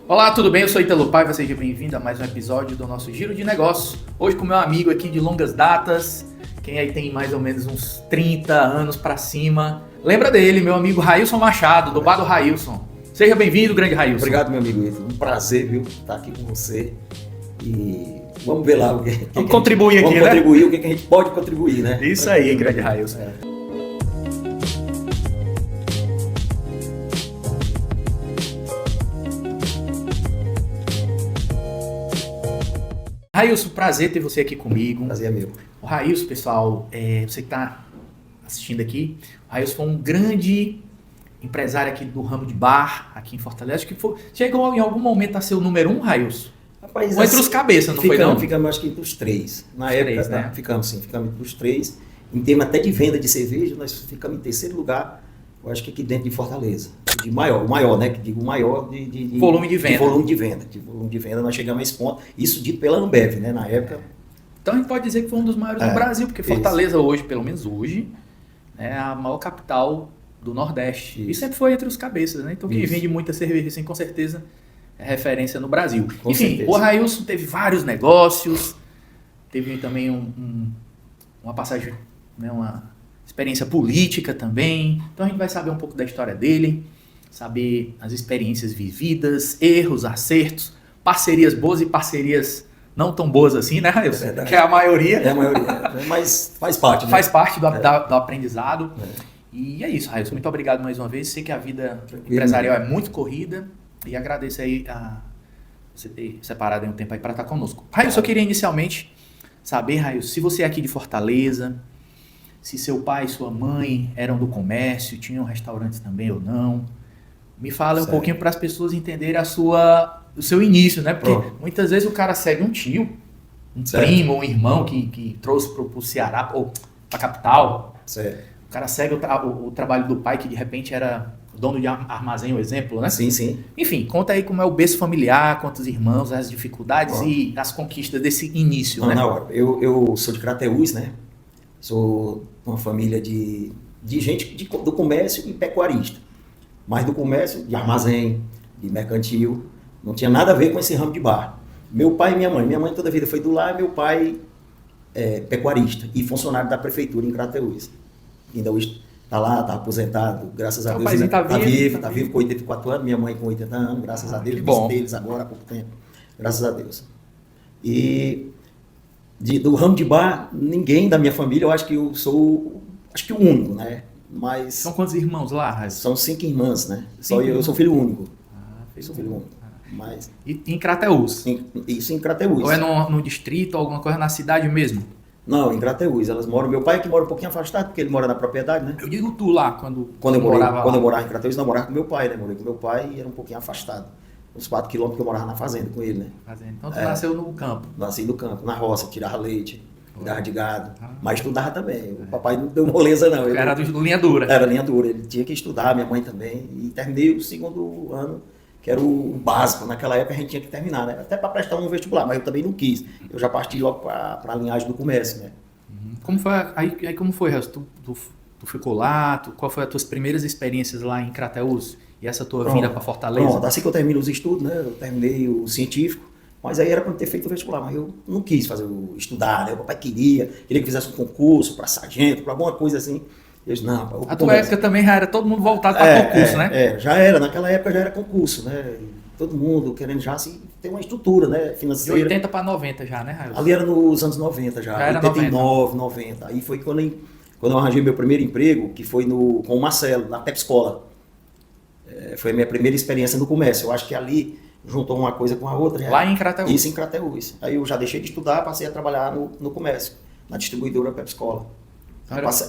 Olá, tudo bem? Eu sou Ítalo Paiva, seja bem-vindo a mais um episódio do nosso Giro de Negócios. Hoje com meu amigo aqui de longas datas, quem aí tem mais ou menos uns 30 anos pra cima. Lembra dele, meu amigo Railson Machado, do Bar do Railson. Seja bem-vindo, grande Railson. Obrigado, meu amigo Ítalo. Um prazer, viu, estar aqui com você. E vamos ver lá o que vamos contribuir aqui, vamos né? Contribuir, o que a gente pode contribuir, né? Isso aí, grande Railson. Railson, prazer ter você aqui comigo. Prazer é meu. O Railson, pessoal, você que está assistindo aqui, o Railson foi um grande empresário aqui do ramo de bar, aqui em Fortaleza. Acho que chegou em algum momento a ser o número 1, Railson? Rapaz, ou entre os cabeças, não foi não? Ficamos acho que entre os três. Na os época, três, né? Ficamos entre os três. Em termos até de venda de cerveja, nós ficamos em terceiro lugar, eu acho que aqui dentro de Fortaleza. O maior, né? Que digo o maior de volume de venda. De volume de venda, nós chegamos a esse ponto. Isso dito pela Ambev, né? Na época. Então a gente pode dizer que foi um dos maiores do Brasil, porque Fortaleza hoje, pelo menos hoje, é a maior capital do Nordeste. Isso. E sempre foi entre os cabeças, né? Então quem vende muita cerveja, assim, com certeza é referência no Brasil. Com Enfim, certeza. O Railson teve vários negócios, teve também uma passagem, né, uma experiência política também. Então a gente vai saber um pouco da história dele, saber as experiências vividas, erros, acertos, parcerias boas e parcerias não tão boas assim, né, Railson? É que é a maioria. É a maioria, mas faz parte, né? Faz parte do aprendizado. E é isso, Railson. Muito obrigado mais uma vez. Sei que a vida empresarial é muito corrida e agradeço aí a você ter separado aí um tempo aí para estar conosco. Railson, eu queria inicialmente saber, Railson, se você é aqui de Fortaleza, se seu pai e sua mãe eram do comércio, tinham restaurantes também ou não. Me fala um pouquinho para as pessoas entenderem o seu início, né? Porque muitas vezes o cara segue um tio, um primo, um irmão que trouxe para o Ceará ou para a capital. Certo. O cara segue o trabalho do pai, que de repente era dono de armazém, o exemplo, né? Sim, sim. Enfim, conta aí como é o berço familiar, quantos irmãos, as dificuldades e as conquistas desse início, né? Na hora. Eu sou de Crateús, né? Sou uma família de gente do comércio e pecuarista. Mas do comércio, de armazém, de mercantil, não tinha nada a ver com esse ramo de bar. Meu pai e minha mãe. Minha mãe toda a vida foi do lar, meu pai é pecuarista e funcionário da prefeitura em Crateús. Ainda hoje está lá, está aposentado, graças a Deus. Pai está vivo com 84 anos, minha mãe com 80 anos, graças a Deus. Bom. Deles agora há pouco tempo, graças a Deus. E do ramo de bar, ninguém da minha família, eu acho que eu sou o único, né? Mas são quantos irmãos lá, Railson? são 5 irmãs, né? Só eu sou filho único. Sou filho único. Mas e em Crateús? Isso em Crateús. Ou é no distrito, alguma coisa na cidade mesmo? Não, em Crateús. Elas moram. Meu pai é que mora um pouquinho afastado, porque ele mora na propriedade, né? Eu digo tu lá, quando eu morava em Crateús, não morava com meu pai, né? Morei com meu pai e era um pouquinho afastado. Uns 4 quilômetros que eu morava na fazenda com ele, né? Então tu nasceu no campo? Nasci no campo, na roça, tirava leite, cuidava de gado. Mas estudava também. O papai não deu moleza, não. Era linha dura. Era linha dura. Ele tinha que estudar, minha mãe também. E terminei o segundo ano, que era o básico. Naquela época a gente tinha que terminar, né? Até para prestar um vestibular, mas eu também não quis. Eu já parti logo para a linhagem do comércio, né? Como foi, aí como foi, Railson? Tu ficou lá? Qual foi as tuas primeiras experiências lá em Crateús? E essa tua vinda para Fortaleza? Pronto, assim que eu termino os estudos, né? Eu terminei o científico, mas aí era para ter feito o vestibular, mas eu não quis estudar, né? O papai queria que fizesse um concurso para sargento, para alguma coisa assim. Eu disse, não, a tua época também já era todo mundo voltado para concurso, né? Já era, naquela época já era concurso, né? Todo mundo querendo já assim, ter uma estrutura, né, financeira. De 80 para 90 já, né, Railson? Ali era nos anos 90 já 89, 90. Aí foi quando eu arranjei meu primeiro emprego, que foi com o Marcelo, na Pepsi-Cola. Foi a minha primeira experiência no comércio. Eu acho que ali juntou uma coisa com a outra. Lá em Crateús? Isso, em Crateús. Aí eu já deixei de estudar, passei a trabalhar no comércio, na distribuidora Pepsi-Cola.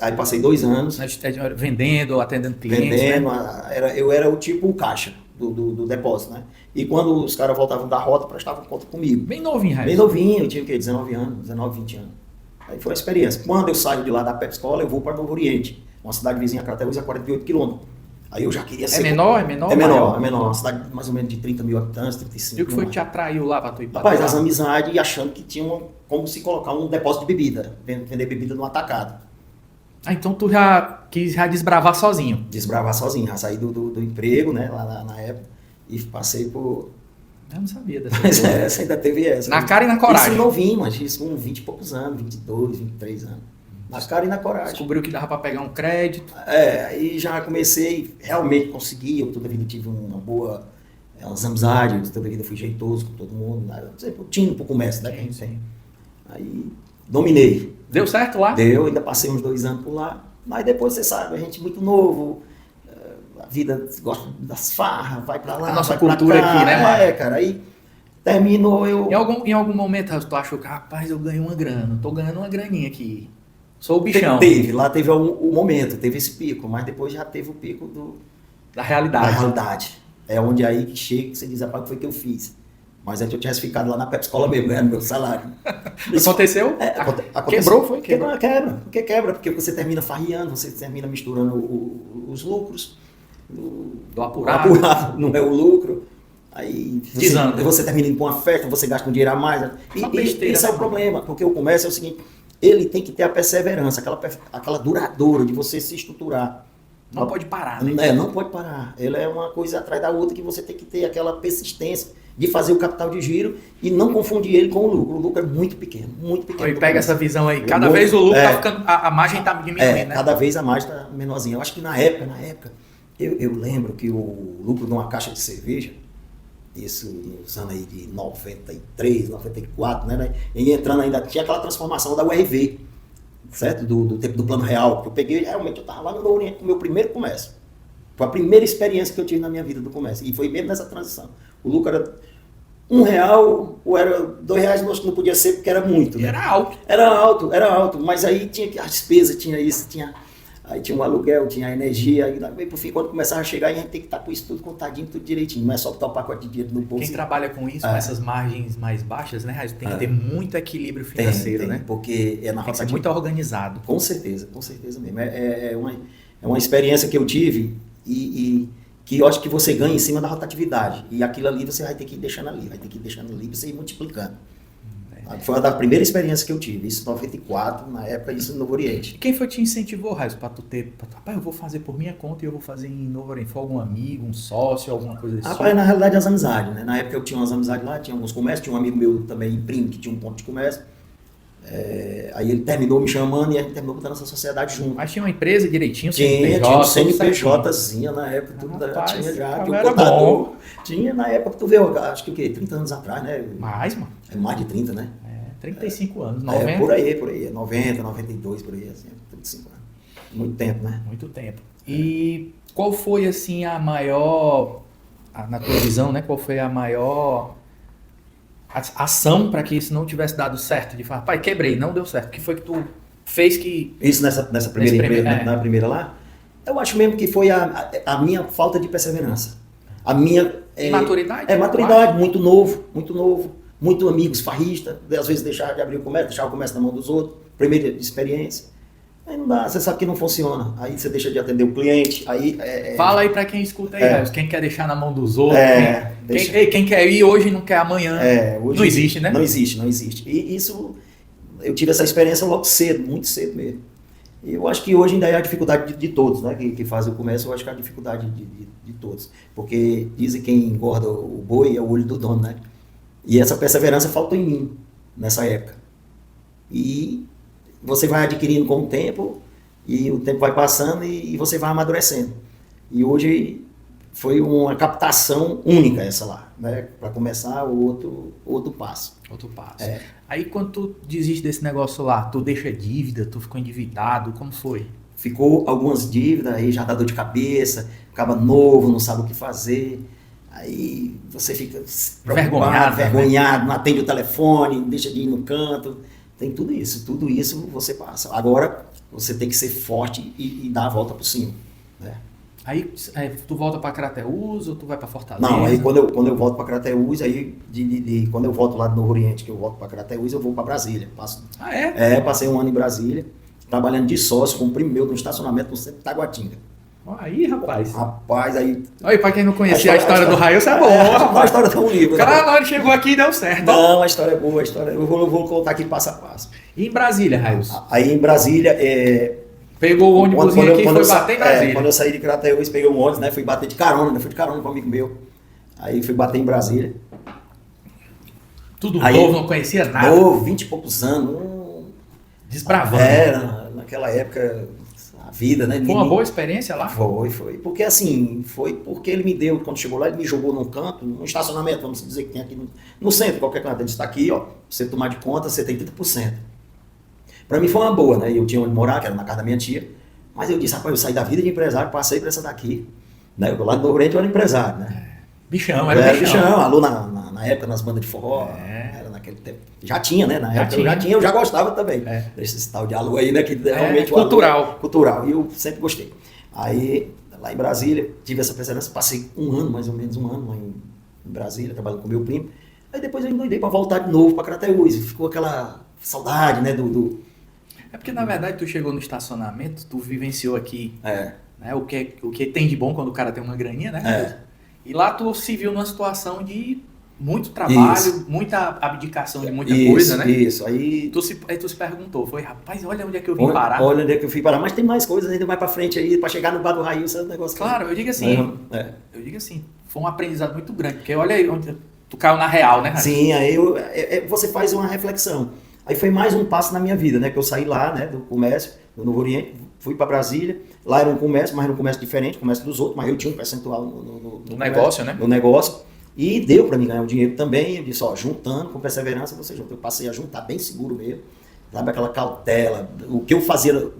Aí passei 2 anos. Vendendo, atendendo clientes. Vendendo, né? Eu era o tipo caixa do depósito, né? E quando os caras voltavam da rota, prestavam conta comigo. Bem novinho, Railson? Bem novinho, eu tinha o quê? 19 anos, 19, 20 anos. Aí foi uma experiência. Quando eu saio de lá da Pepsi-Cola, eu vou para Novo Oriente, uma cidade vizinha a Crateús, a 48 quilômetros. Aí eu já queria ser... É menor? É menor? É menor. Uma cidade mais ou menos de 30 mil habitantes, 35 E o que foi que te atraiu lá para tu ir para Rapaz, as amizades e achando que tinha como se colocar um depósito de bebida, vender bebida no atacado. Então tu já quis desbravar sozinho? Desbravar sozinho, já saí do emprego, né, lá na época, e passei por Eu não sabia dessa Mas coisa. essa ainda teve essa. Na cara e na coragem. Isso novinho, mas isso com 20 e poucos anos, 22, 23 anos. Na cara e na coragem. Descobriu que dava para pegar um crédito. Aí já comecei, realmente consegui, eu toda a vida tive uma boa, umas amizades, toda a vida fui jeitoso com todo mundo, né? Sempre tímido pro comércio, né? Sim, sim. Aí dominei. Deu certo lá? Deu, ainda passei uns 2 anos por lá, mas depois você sabe, a gente muito novo, a vida gosta das farras, vai pra lá, A nossa vai pra cultura cá, aqui, né, mano? cara, aí terminou eu... Em algum momento tu achou que, rapaz, eu ganhei uma grana, tô ganhando uma graninha aqui. Sou o bichão. Lá teve o momento, teve esse pico, mas depois já teve o pico Da da realidade. realidade. É onde aí que chega, que você diz, rapaz, o que foi que eu fiz? Mas antes eu tivesse ficado lá na Pepsi Cola mesmo, ganhando meu salário. Aconteceu? Aconteceu. Quebrou, foi? Quebra. Porque quebra, porque você termina farreando, você termina misturando os lucros. Do apurado. Não é o lucro. Aí Desanda. você termina indo para uma festa, você gasta um dinheiro a mais. Só besteira, Esse é o né? problema, porque o comércio é o seguinte, ele tem que ter a perseverança, aquela duradoura de você se estruturar. Não pode parar, né? Não pode parar. Ele é uma coisa atrás da outra que você tem que ter aquela persistência de fazer o capital de giro e não confundir ele com o lucro. O lucro é muito pequeno, muito pequeno. Aí pega essa visão aí. Cada O vez o lucro lucro, tá ficando. A margem tá diminuindo, né? cada vez a margem está menorzinha. Eu acho que na época, eu lembro que o lucro de uma caixa de cerveja, isso nos anos aí de 93, 94, né? E entrando ainda, tinha aquela transformação da URV, certo? Do tempo do Plano Real, que eu peguei, realmente, eu estava lá no Oriente com o meu primeiro comércio. Foi a primeira experiência que eu tive na minha vida do comércio. E foi mesmo nessa transição. O lucro era R$1, ou era R$2, acho que não podia ser, porque era muito. Né? Era alto. Era alto, mas aí tinha as despesas, tinha isso, aí tinha o aluguel, tinha a energia, aí por fim, quando começava a chegar, a gente tem que estar com isso tudo contadinho, tudo direitinho, não é só botar o pacote de dinheiro no bolso. Quem trabalha com isso, com essas margens mais baixas, né, Raiz, tem que ter muito equilíbrio financeiro, né? Porque é Tem na que ser rotativa. muito organizado. Com certeza mesmo. É uma experiência que eu tive e que eu acho que você ganha em cima da rotatividade. E aquilo ali você vai ter que ir deixando ali, você ir multiplicando. Foi uma das primeiras experiências que eu tive, isso em 94, na época, isso no Novo Oriente. E quem foi que te incentivou, Raiz, pra tu rapaz, eu vou fazer por minha conta e eu vou fazer em Novo Oriente? Foi algum amigo, um sócio, alguma coisa desse Rapaz, na realidade, as amizades, né? Na época eu tinha umas amizades lá, tinha alguns comércios, tinha um amigo meu também, primo, que tinha um ponto de comércio. Aí ele terminou me chamando e a gente terminou botando essa sociedade junto. Mas tinha uma empresa direitinho, Tinha um tudo CNPJzinha na época, tudo Rapaz, tinha já, cara, tinha um era contador. bom. Tinha na época, tu vê, acho que o quê? 30 anos atrás, né? Mais, mano. É mais de 30, né? 35 anos, 90. Por aí, 90, 92, por aí, assim, 35 anos. Muito tempo, né? Muito tempo. E qual foi, assim, a maior, na tua visão, né? Qual foi a maior ação para que isso não tivesse dado certo? De falar, pai, quebrei, não deu certo. O que foi que tu fez que... Isso nessa primeira empresa, na primeira lá? Eu acho mesmo que foi a minha falta de perseverança. A minha... Maturidade? Maturidade, muito novo. Muito amigos, farrista, às vezes deixar de abrir o comércio, deixar o comércio na mão dos outros, primeira experiência. Aí não dá, você sabe que não funciona. Aí você deixa de atender o cliente. Fala aí pra quem escuta aí, Raiz, quem quer deixar na mão dos outros, deixa. quem quer ir hoje e não quer amanhã. Hoje não existe, né? Não existe. E isso, eu tive essa experiência logo cedo, muito cedo mesmo. E eu acho que hoje ainda é a dificuldade de todos, né? Que fazem o comércio, eu acho que é a dificuldade de todos. Porque dizem que quem engorda o boi é o olho do dono, né? E essa perseverança faltou em mim, nessa época. E você vai adquirindo com o tempo, e o tempo vai passando e você vai amadurecendo. E hoje foi uma captação única essa lá, né? Para começar o outro passo. Outro passo. Aí quando tu desiste desse negócio lá, tu deixa dívida, tu ficou endividado, como foi? Ficou algumas dívidas, aí já dá dor de cabeça, acaba novo, não sabe o que fazer. Aí você fica vergonhado, não atende o telefone, deixa de ir no canto. Tem tudo isso você passa. Agora você tem que ser forte e dar a volta por cima. Né? Aí tu volta para Crateús ou tu vai para Fortaleza? Não, aí quando eu volto para Crateús, aí quando eu volto lá do Novo Oriente, que eu volto para Crateús, eu vou para Brasília. Passei um ano em Brasília, trabalhando de sócio com um primo meu no estacionamento no centro de Taguatinga. Aí, rapaz. Aí... Olha, pra quem não conhecia a história do Railson, é boa. A história tá um livro. O cara, na hora que chegou aqui e deu certo. Não, a história é boa, eu vou contar aqui passo a passo. E em Brasília, Railson? Aí em Brasília... Pegou o ônibus aqui e foi bater em Brasília. Quando eu saí de Crateús, peguei um ônibus, né? Fui bater de carona, fui de carona com um amigo meu. Aí fui bater em Brasília. Tudo Aí, novo, não conhecia nada. Novo, 20 e poucos anos. Desbravando. Naquela época, a vida, né? Foi uma boa experiência lá? Foi. Porque assim, foi porque ele me deu, quando chegou lá, ele me jogou num canto, num estacionamento, vamos dizer que tem aqui no centro, qualquer canto. Ele disse, tá aqui, ó, você tomar de conta, você tem 30%. Para mim foi uma boa, né? Eu tinha onde morar, que era na casa da minha tia. Mas eu disse, rapaz, eu saí da vida de empresário, passei para essa daqui. Né? Eu, lá do Novo Oriente eu era empresário, né? Bichão, era bichão. Alô na época, nas bandas de forró, era naquele tempo. Já tinha, né? Na época eu já gostava também. Desse tal de alô aí, né? Que realmente cultural. Cultural, e eu sempre gostei. Aí, lá em Brasília, tive essa perseverança, passei mais ou menos um ano lá em Brasília, trabalhando com meu primo. Aí depois eu endoidei para voltar de novo para Crateús. Ficou aquela saudade, né? É porque, na verdade, tu chegou no estacionamento, tu vivenciou aqui né, o que tem de bom quando o cara tem uma graninha, né? E lá tu se viu numa situação de muito trabalho, muita abdicação de muita coisa, né? Isso, aí tu se perguntou, rapaz, olha onde é que eu vim parar. Olha onde é que eu fui parar, mas tem mais coisas ainda mais pra frente aí, pra chegar no bar do Raio, esse negócio. Claro, eu digo assim, foi um aprendizado muito grande, porque olha aí onde tu caiu na real, né, Raio? Sim, aí você faz uma reflexão. Aí foi mais um passo na minha vida, né? Que eu saí lá, né? Do comércio, do Novo Oriente, fui para Brasília. Lá era um comércio, mas era um comércio diferente, comércio dos outros, mas eu tinha um percentual no negócio, né? No negócio. E deu para mim ganhar o dinheiro também. Eu disse, ó, juntando com perseverança, você junta. Eu passei a juntar bem seguro mesmo. Sabe aquela cautela. O que eu fazia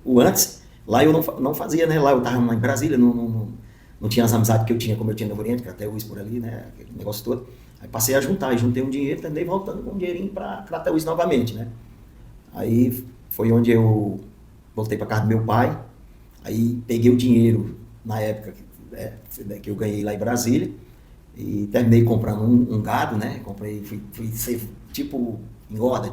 o antes, lá eu não fazia, né? Lá eu estava em Brasília, não tinha as amizades que eu tinha, como eu tinha no Novo Oriente, que até o por ali, né? Aquele negócio todo. Aí passei a juntar, e juntei um dinheiro, andei voltando com um dinheirinho para Crateús novamente, né? Aí foi onde eu voltei para casa do meu pai, aí peguei o dinheiro, na época que eu ganhei lá em Brasília, e terminei comprando um gado, né? Comprei, fui ser tipo engorda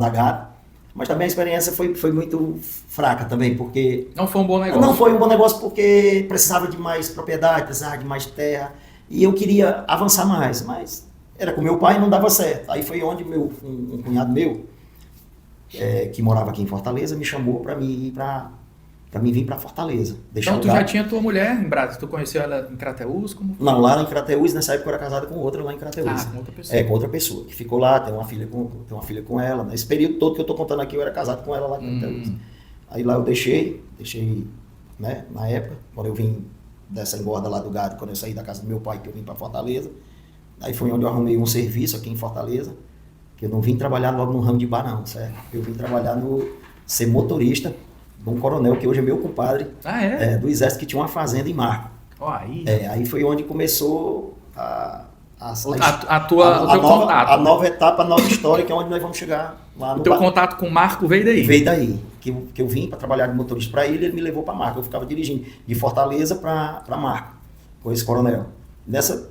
gado, mas também a experiência foi muito fraca também, porque... Não foi um bom negócio. Não foi um bom negócio porque precisava de mais propriedade, precisava de mais terra, e eu queria avançar mais, mas era com meu pai e não dava certo. Aí foi onde um cunhado meu, que morava aqui em Fortaleza, me chamou para mim vir para Fortaleza. Então tu já tinha tua mulher em Brasília, tu conheceu ela em Crateús? Não, lá em Crateús, nessa época eu era casado com outra lá em Crateús. Com outra pessoa. Com outra pessoa, que ficou lá, tem uma filha com ela. Nesse período todo que eu tô contando aqui, eu era casado com ela lá em Crateús. Aí lá eu deixei, né, na época, quando eu vim dessa engorda lá do gado, quando eu saí da casa do meu pai, que eu vim para Fortaleza. Aí foi onde eu arrumei um serviço aqui em Fortaleza, que eu não vim trabalhar logo no ramo de bar não, certo? Eu vim trabalhar ser motorista de um coronel, que hoje é meu compadre, do Exército, que tinha uma fazenda em Marco. Aí foi onde começou o teu contato. A nova etapa, a nova história, que é onde nós vamos chegar lá no O teu contato com o Marco veio daí? Veio daí. Que eu vim para trabalhar de motorista para ele me levou para Marco. Eu ficava dirigindo de Fortaleza para Marco, com esse coronel. Nesse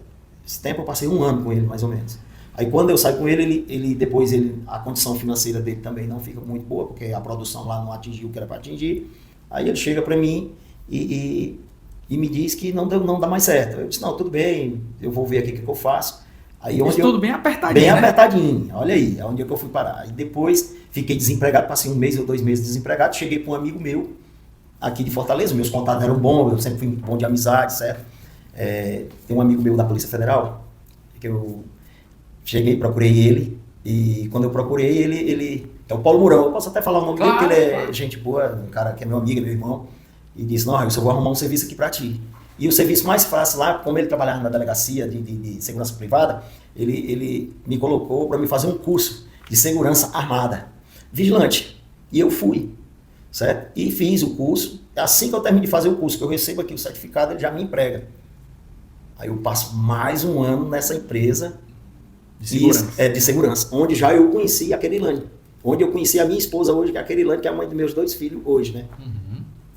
tempo eu passei um ano com ele, mais ou menos. Aí quando eu saio com ele depois a condição financeira dele também não fica muito boa, porque a produção lá não atingiu o que era para atingir. Aí ele chega para mim e me diz que não dá mais certo. Eu disse, não, tudo bem, eu vou ver aqui o que eu faço. Aí tudo bem apertadinho, Bem né? apertadinho, olha aí, é onde é que eu fui parar. Aí depois fiquei desempregado, passei 1 mês ou 2 meses desempregado, cheguei para um amigo meu aqui de Fortaleza, meus contatos eram bons, eu sempre fui bom de amizade, certo? Tem um amigo meu da Polícia Federal, que eu cheguei, procurei ele, e quando eu procurei ele é o Paulo Mourão, eu posso até falar o nome dele, porque ele é gente boa, um cara que é meu amigo, meu irmão, e disse, não, eu só vou arrumar um serviço aqui para ti. E o serviço mais fácil lá, como ele trabalhava na delegacia de segurança privada, ele me colocou para me fazer um curso de segurança armada, vigilante, e eu fui, certo? E fiz o curso, assim que eu termino de fazer o curso, que eu recebo aqui o certificado, ele já me emprega. Aí eu passo mais um ano nessa empresa de segurança, onde já eu conheci a Kerilane, onde eu conheci a minha esposa hoje, que é a Kerilane, que é a mãe dos meus 2 filhos hoje, né?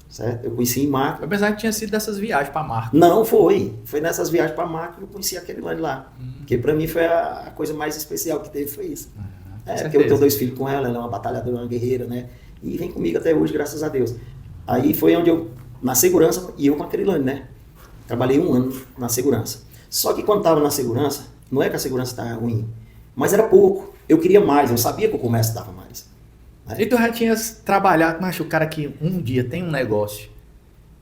Certo? Eu conheci em Marco. Eu pensava que tinha sido dessas viagens para Marco. Não, foi nessas viagens para Marco que eu conheci a Kerilane lá, porque para mim foi a coisa mais especial que teve, foi isso. Porque eu tenho 2 filhos com ela é uma batalhadora, uma guerreira, né? E vem comigo até hoje, graças a Deus. Aí foi onde eu, na segurança, e eu com a Kerilane, né? Trabalhei 1 ano na segurança. Só que quando estava na segurança, não é que a segurança estava ruim, mas era pouco. Eu queria mais, eu sabia que o comércio dava mais. Né? E tu já tinhas trabalhado, mas o cara que um dia tem um negócio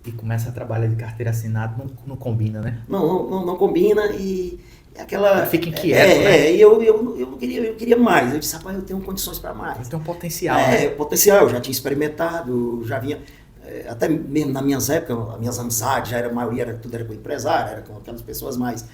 e começa a trabalhar de carteira assinada, não combina, né? Não combina e aquela... Fica inquieto, né? E eu queria mais. Eu disse, rapaz, eu tenho condições para mais. Tem um potencial, né? Potencial, eu já tinha experimentado, já vinha... até mesmo nas minhas épocas, as minhas amizades, a maioria tudo era com empresário, era com aquelas pessoas mais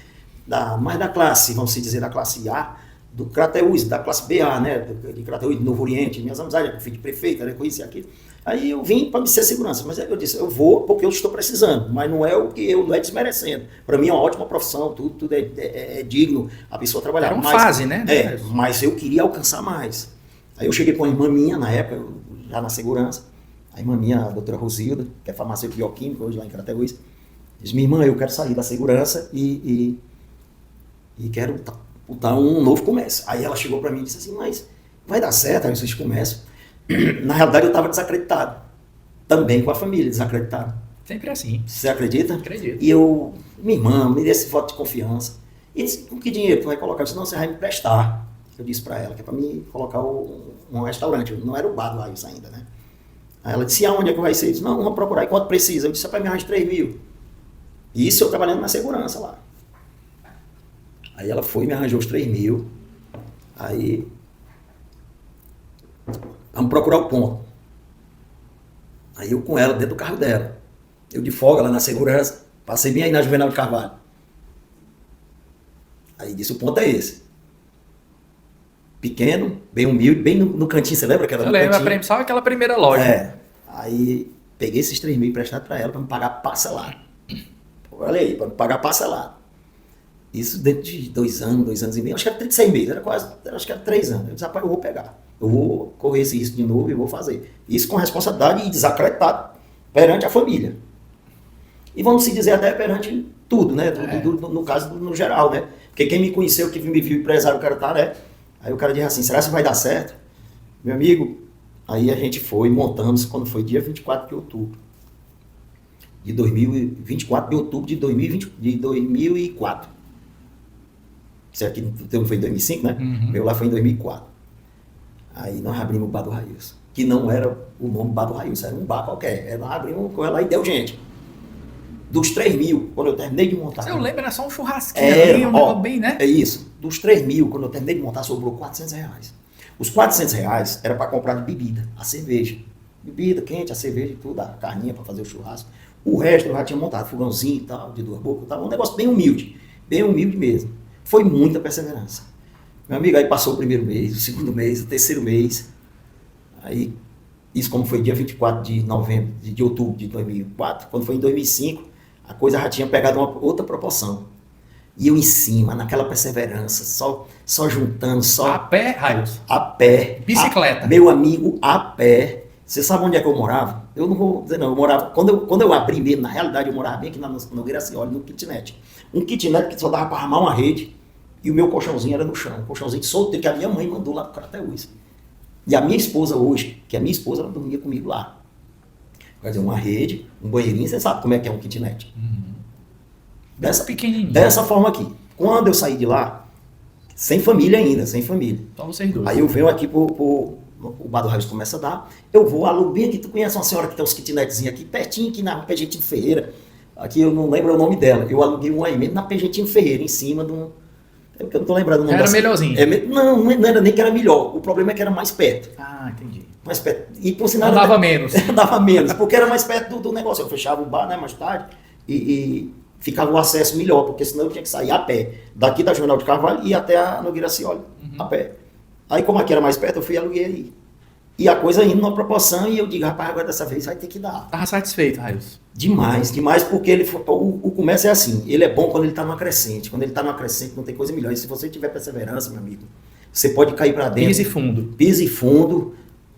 da classe, vamos dizer, da classe A, do Crateús, da classe BA, né? De Crateús, do Novo Oriente, minhas amizades, filho de prefeito, era com isso e aquilo. Aí eu vim para me ser segurança, mas eu disse, eu vou porque eu estou precisando, mas não é o que não é desmerecendo. Para mim é uma ótima profissão, tudo é digno, a pessoa trabalhar. Era uma fase, né? Mas eu queria alcançar mais. Aí eu cheguei com a irmã minha, na época, já na segurança, a irmã minha, a doutora Rosilda, que é farmacêutica bioquímica, hoje lá em Crateús, disse, minha irmã, eu quero sair da segurança e quero botar um novo comércio. Aí ela chegou para mim e disse assim, mas vai dar certo aí vocês começam. Na realidade eu estava desacreditado, também com a família, desacreditado. Sempre assim. Você acredita? Acredito. E eu, minha irmã, me deu esse voto de confiança. E disse, com que dinheiro tu vai colocar? Eu disse, não, você vai me prestar. Eu disse para ela, que é para mim colocar um restaurante, não era o bar do Raios ainda, né? Aí ela disse, aonde é que vai ser? Eu disse, não, vamos procurar, e quanto precisa? Eu disse, para me arranjar 3 mil. Isso eu trabalhando na segurança lá. Aí ela foi, me arranjou os 3 mil. Aí, vamos procurar o ponto. Aí eu com ela, dentro do carro dela. Eu de folga lá na segurança, passei bem aí na Juvenal de Carvalho. Aí disse, o ponto é esse. Pequeno, bem humilde, bem no cantinho, você lembra que era no cantinho? Só aquela primeira loja. Aí peguei esses 3 mil emprestados para ela para me pagar parcelado. Olha aí, para me pagar parcelado. Isso dentro de 2 anos e meio, acho que era 36 meses, acho que era 3 anos. Eu disse, rapaz, eu vou pegar. Eu vou correr esse risco de novo e vou fazer. Isso com responsabilidade e desacreditado perante a família. E vamos se dizer até perante tudo, né? No caso, no geral, né? Porque quem me conheceu, que me viu empresário, o cara tá, né? Aí o cara disse assim, será que vai dar certo? Meu amigo, aí a gente foi, montamos, quando foi dia 24 de outubro. De 24 de outubro de 2004. Isso aqui foi em 2005, né? Uhum. Meu lá foi em 2004. Aí nós abrimos o Bar do Railson, que não era o nome Bar do Railson, era um bar qualquer. Nós abrimos com ela e deu gente. Dos 3 mil, quando eu terminei de montar... Eu lembro, era só um churrasquinho, bem, né? É isso. Dos 3 mil, quando eu terminei de montar, sobrou R$400. Os R$400 era para comprar de bebida, a cerveja. Bebida quente, a cerveja e tudo, a carninha para fazer o churrasco. O resto eu já tinha montado, fogãozinho e tal, de 2 bocas, tal, um negócio bem humilde mesmo. Foi muita perseverança. Meu amigo, aí passou o primeiro mês, o segundo mês, o terceiro mês. Aí, isso como foi dia 24 de outubro de 2004, quando foi em 2005, a coisa já tinha pegado uma outra proporção. E eu em cima, naquela perseverança, só juntando, só... A pé, Raios? A pé. Bicicleta. Meu amigo, a pé. Você sabe onde é que eu morava? Eu não vou dizer não, eu morava... Quando eu abri mesmo, na realidade, eu morava bem aqui na Nogueira Cioli, no kitnet. Um kitnet que só dava para armar uma rede, e o meu colchãozinho era no chão. Um colchãozinho solteiro que a minha mãe mandou lá pro Crateús. E a minha esposa hoje, ela dormia comigo lá. Quer dizer, uma rede, um banheirinho, você sabe como é que é um kitnet. Uhum. Pequenininho. Dessa forma aqui. Quando eu saí de lá, sem família ainda, sem família. Só vocês dois. Aí eu venho aqui o Bar do Raios começa a dar, eu vou, alugo bem aqui, tu conhece uma senhora que tem uns kitnetzinhos aqui, pertinho aqui na Pegentinho Ferreira, aqui eu não lembro o nome dela, eu aluguei um aí mesmo na Pegentinho Ferreira, em cima de um... É porque eu não tô lembrando o nome. Era melhorzinho? Não era nem que era melhor, o problema é que era mais perto. Ah, entendi. Mais perto. E por sinal... Dava menos. Dava menos, porque era mais perto do negócio, eu fechava o bar, né, mais tarde, e ficava o acesso melhor, porque senão eu tinha que sair a pé, daqui da Juvenal de Carvalho e até a Nogueira Cioli, a pé. Aí como aqui era mais perto, eu fui e aluguei aí. E a coisa indo numa proporção, e eu digo, rapaz, agora dessa vez vai ter que dar. Tava satisfeito, Raios? Demais, porque o comércio é assim, ele é bom quando ele está numa crescente. Quando ele está numa crescente, não tem coisa melhor. E se você tiver perseverança, meu amigo, você pode cair para dentro. Pisa e fundo. Pisa e fundo,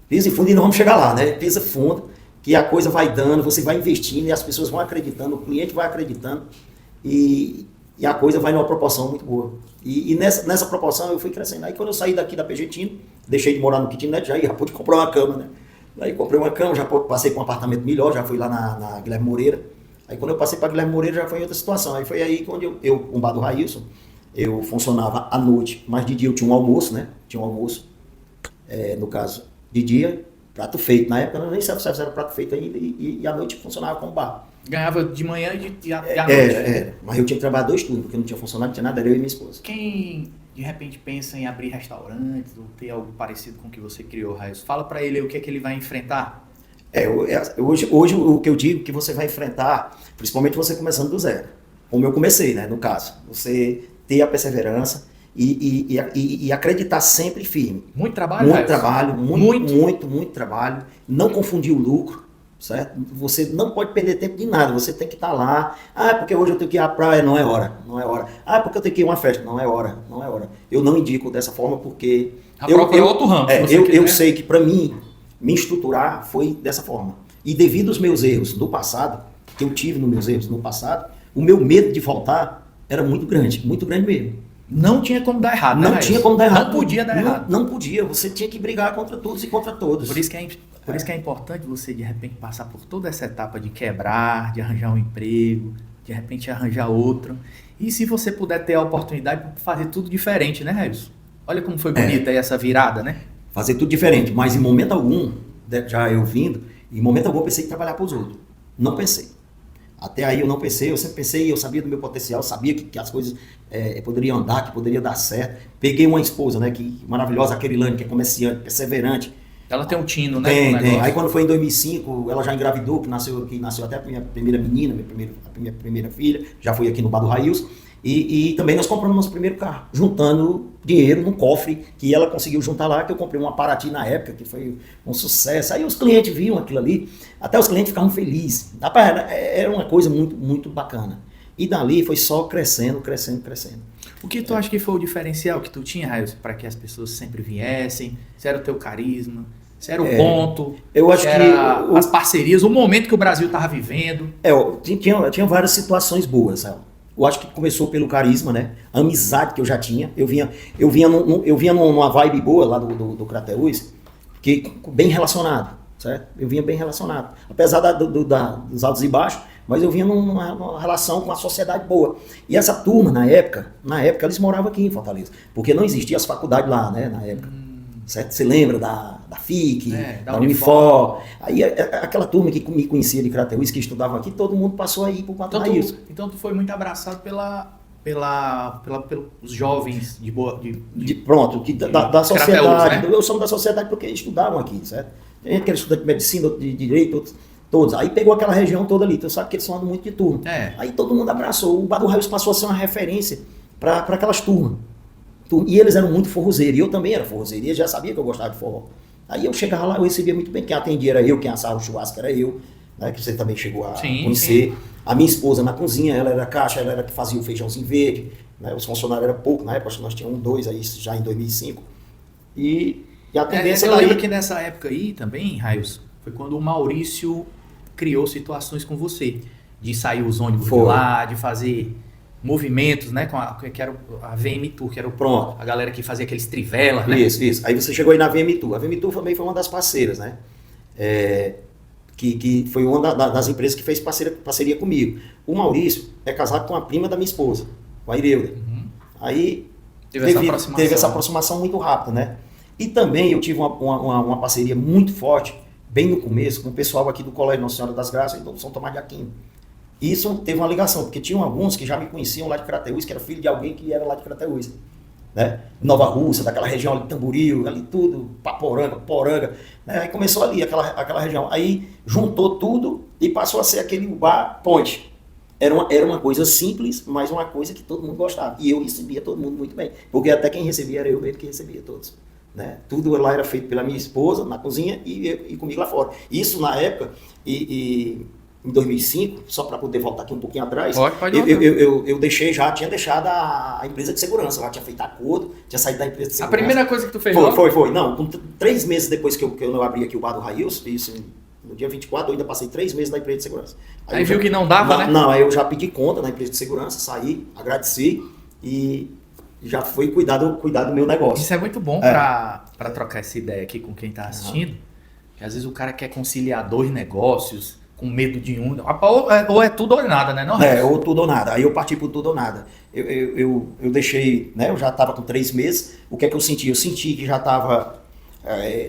e não vamos chegar lá, né? Pisa fundo, que a coisa vai dando, você vai investindo e as pessoas vão acreditando, o cliente vai acreditando e a coisa vai numa proporção muito boa. E nessa proporção eu fui crescendo. Aí quando eu saí daqui da Pejentino, deixei de morar no kitnet, já pude comprar uma cama, né? Aí comprei uma cama, já passei para um apartamento melhor, já fui lá na Guilherme Moreira. Aí quando eu passei para Guilherme Moreira já foi em outra situação. Aí foi aí quando eu com o Bar do Railson, eu funcionava à noite, mas de dia eu tinha um almoço, né? Tinha um almoço, no caso, de dia, prato feito. Na época eu nem sabia se era prato feito ainda, e à noite funcionava como bar. Ganhava de manhã e à noite. Mas eu tinha que trabalhar 2 turnos, porque não tinha funcionário, não tinha nada, era eu e minha esposa. Quem de repente pensa em abrir restaurantes ou ter algo parecido com o que você criou, Railson, fala para ele o que é que ele vai enfrentar. Hoje o que eu digo que você vai enfrentar, principalmente você começando do zero, como eu comecei, né, no caso, você ter a perseverança e acreditar sempre firme. Muito trabalho, Muito trabalho, muito trabalho, não confundir o lucro, certo? Você não pode perder tempo de nada, você tem que estar lá. Porque hoje eu tenho que ir à praia, não é hora. Porque eu tenho que ir a uma festa, não é hora. Eu não indico dessa forma porque procura outro ramo. Eu sei que para mim, me estruturar foi dessa forma. E devido aos meus erros do passado, que eu tive nos meus erros no passado, o meu medo de voltar era muito grande mesmo. Não tinha como dar errado, né? Não tinha como dar errado. Não podia dar errado. Não podia, você tinha que brigar contra todos e contra todos. Por isso que é importante você, de repente, passar por toda essa etapa de quebrar, de arranjar um emprego, de repente arranjar outro. E se você puder ter a oportunidade de fazer tudo diferente, né, Railson? Olha como foi bonita aí essa virada, né? Fazer tudo diferente, mas em momento algum, já eu vindo, em momento algum eu pensei em trabalhar para os outros. Não pensei. Até aí eu não pensei, eu sempre pensei, eu sabia do meu potencial, sabia que as coisas poderiam andar, que poderia dar certo. Peguei uma esposa, né, maravilhosa, a Kerilane, que é comerciante, perseverante. Ela tem um tino, né? Tem. Aí quando foi em 2005, ela já engravidou, que nasceu até a minha primeira menina, minha primeira filha, já foi aqui no Bar do Railson. E também nós compramos nosso primeiro carro, juntando dinheiro num cofre que ela conseguiu juntar lá, que eu comprei uma Paraty na época, que foi um sucesso. Aí os clientes viam aquilo ali, até os clientes ficavam felizes. Era uma coisa muito, muito bacana. E dali foi só crescendo. O que tu acha que foi o diferencial que tu tinha, Railson, para que as pessoas sempre viessem? Se era o teu carisma? Se era o ponto? Eu acho que as parcerias, o momento que o Brasil estava vivendo? Tinha várias situações boas, sabe? Eu acho que começou pelo carisma, né? A amizade que eu já tinha. Eu vinha numa vibe boa lá do Crateús, bem relacionado, certo? Eu vinha bem relacionado. Apesar dos altos e baixos, mas eu vinha numa relação com a sociedade boa. E essa turma, na época, eles moravam aqui em Fortaleza. Porque não existia as faculdades lá, né? Na época. Certo? Você lembra da FIC, da Unifor? Aí aquela turma que me conhecia de Crateús, que estudavam aqui, todo mundo passou aí por quatro Railson. Então tu foi muito abraçado pelos jovens da sociedade. Né? Eu sou da sociedade porque estudavam aqui, certo? Tem gente que era estudante de medicina, de direito, todos. Aí pegou aquela região toda ali, então sabe que eles são muito de turma. Aí todo mundo abraçou. O Bar do Railson passou a ser uma referência para aquelas turmas. E eles eram muito forrozeiros, e eu também era forrozeiro, e eles já sabia que eu gostava de forró. Aí eu chegava lá, eu recebia muito bem, quem atendia era eu, quem assava o churrasco era eu, né, que você também chegou a conhecer. Sim. A minha esposa na cozinha, ela era caixa, ela era que fazia o feijãozinho verde, né, os funcionários eram pouco, na época nós tínhamos 2, aí já em 2005. E a tendência eu lembro que nessa época aí também, Railson, foi quando o Maurício criou situações com você, de sair os ônibus de lá, de fazer movimentos, né, que era a VM Tour, que era a galera que fazia aqueles trivelas, né? Isso. Aí você chegou aí na VM Tour. A VM Tour também foi uma das parceiras, né? Que foi uma das empresas que fez parceria comigo. O Maurício é casado com a prima da minha esposa, com a Ireuda. Aí teve essa aproximação muito rápida, né? E também eu tive uma parceria muito forte, bem no começo, com o pessoal aqui do Colégio Nossa Senhora das Graças e do São Tomás de Aquino. Isso teve uma ligação, porque tinham alguns que já me conheciam lá de Crateús, que era filho de alguém que era lá de Crateús, né? Nova Rússia, daquela região ali, Tamboril, ali tudo, Poranga, né? Aí começou ali, aquela região. Aí juntou tudo e passou a ser aquele bar ponte. Era uma coisa simples, mas uma coisa que todo mundo gostava. E eu recebia todo mundo muito bem, porque até quem recebia era eu mesmo que recebia todos. Né? Tudo lá era feito pela minha esposa, na cozinha, e comigo lá fora. Isso na época, em 2005, só para poder voltar aqui um pouquinho atrás, eu tinha deixado a empresa de segurança, lá tinha feito acordo, tinha saído da empresa de segurança. A primeira coisa que tu fez Foi. Não, 3 meses depois que eu abri aqui o Bar do Railson, isso no dia 24, eu ainda passei 3 meses na empresa de segurança. Aí viu que não dava, né? Não, aí eu já pedi conta na empresa de segurança, saí, agradeci e já fui cuidar do meu negócio. Isso é muito bom para trocar essa ideia aqui com quem está assistindo, que às vezes o cara quer conciliar 2 negócios, com medo de um, ou é tudo ou nada, né? Ou tudo ou nada. Aí eu parti por tudo ou nada. Eu deixei, né? Eu já estava com 3 meses. O que é que eu senti? Eu senti que já estava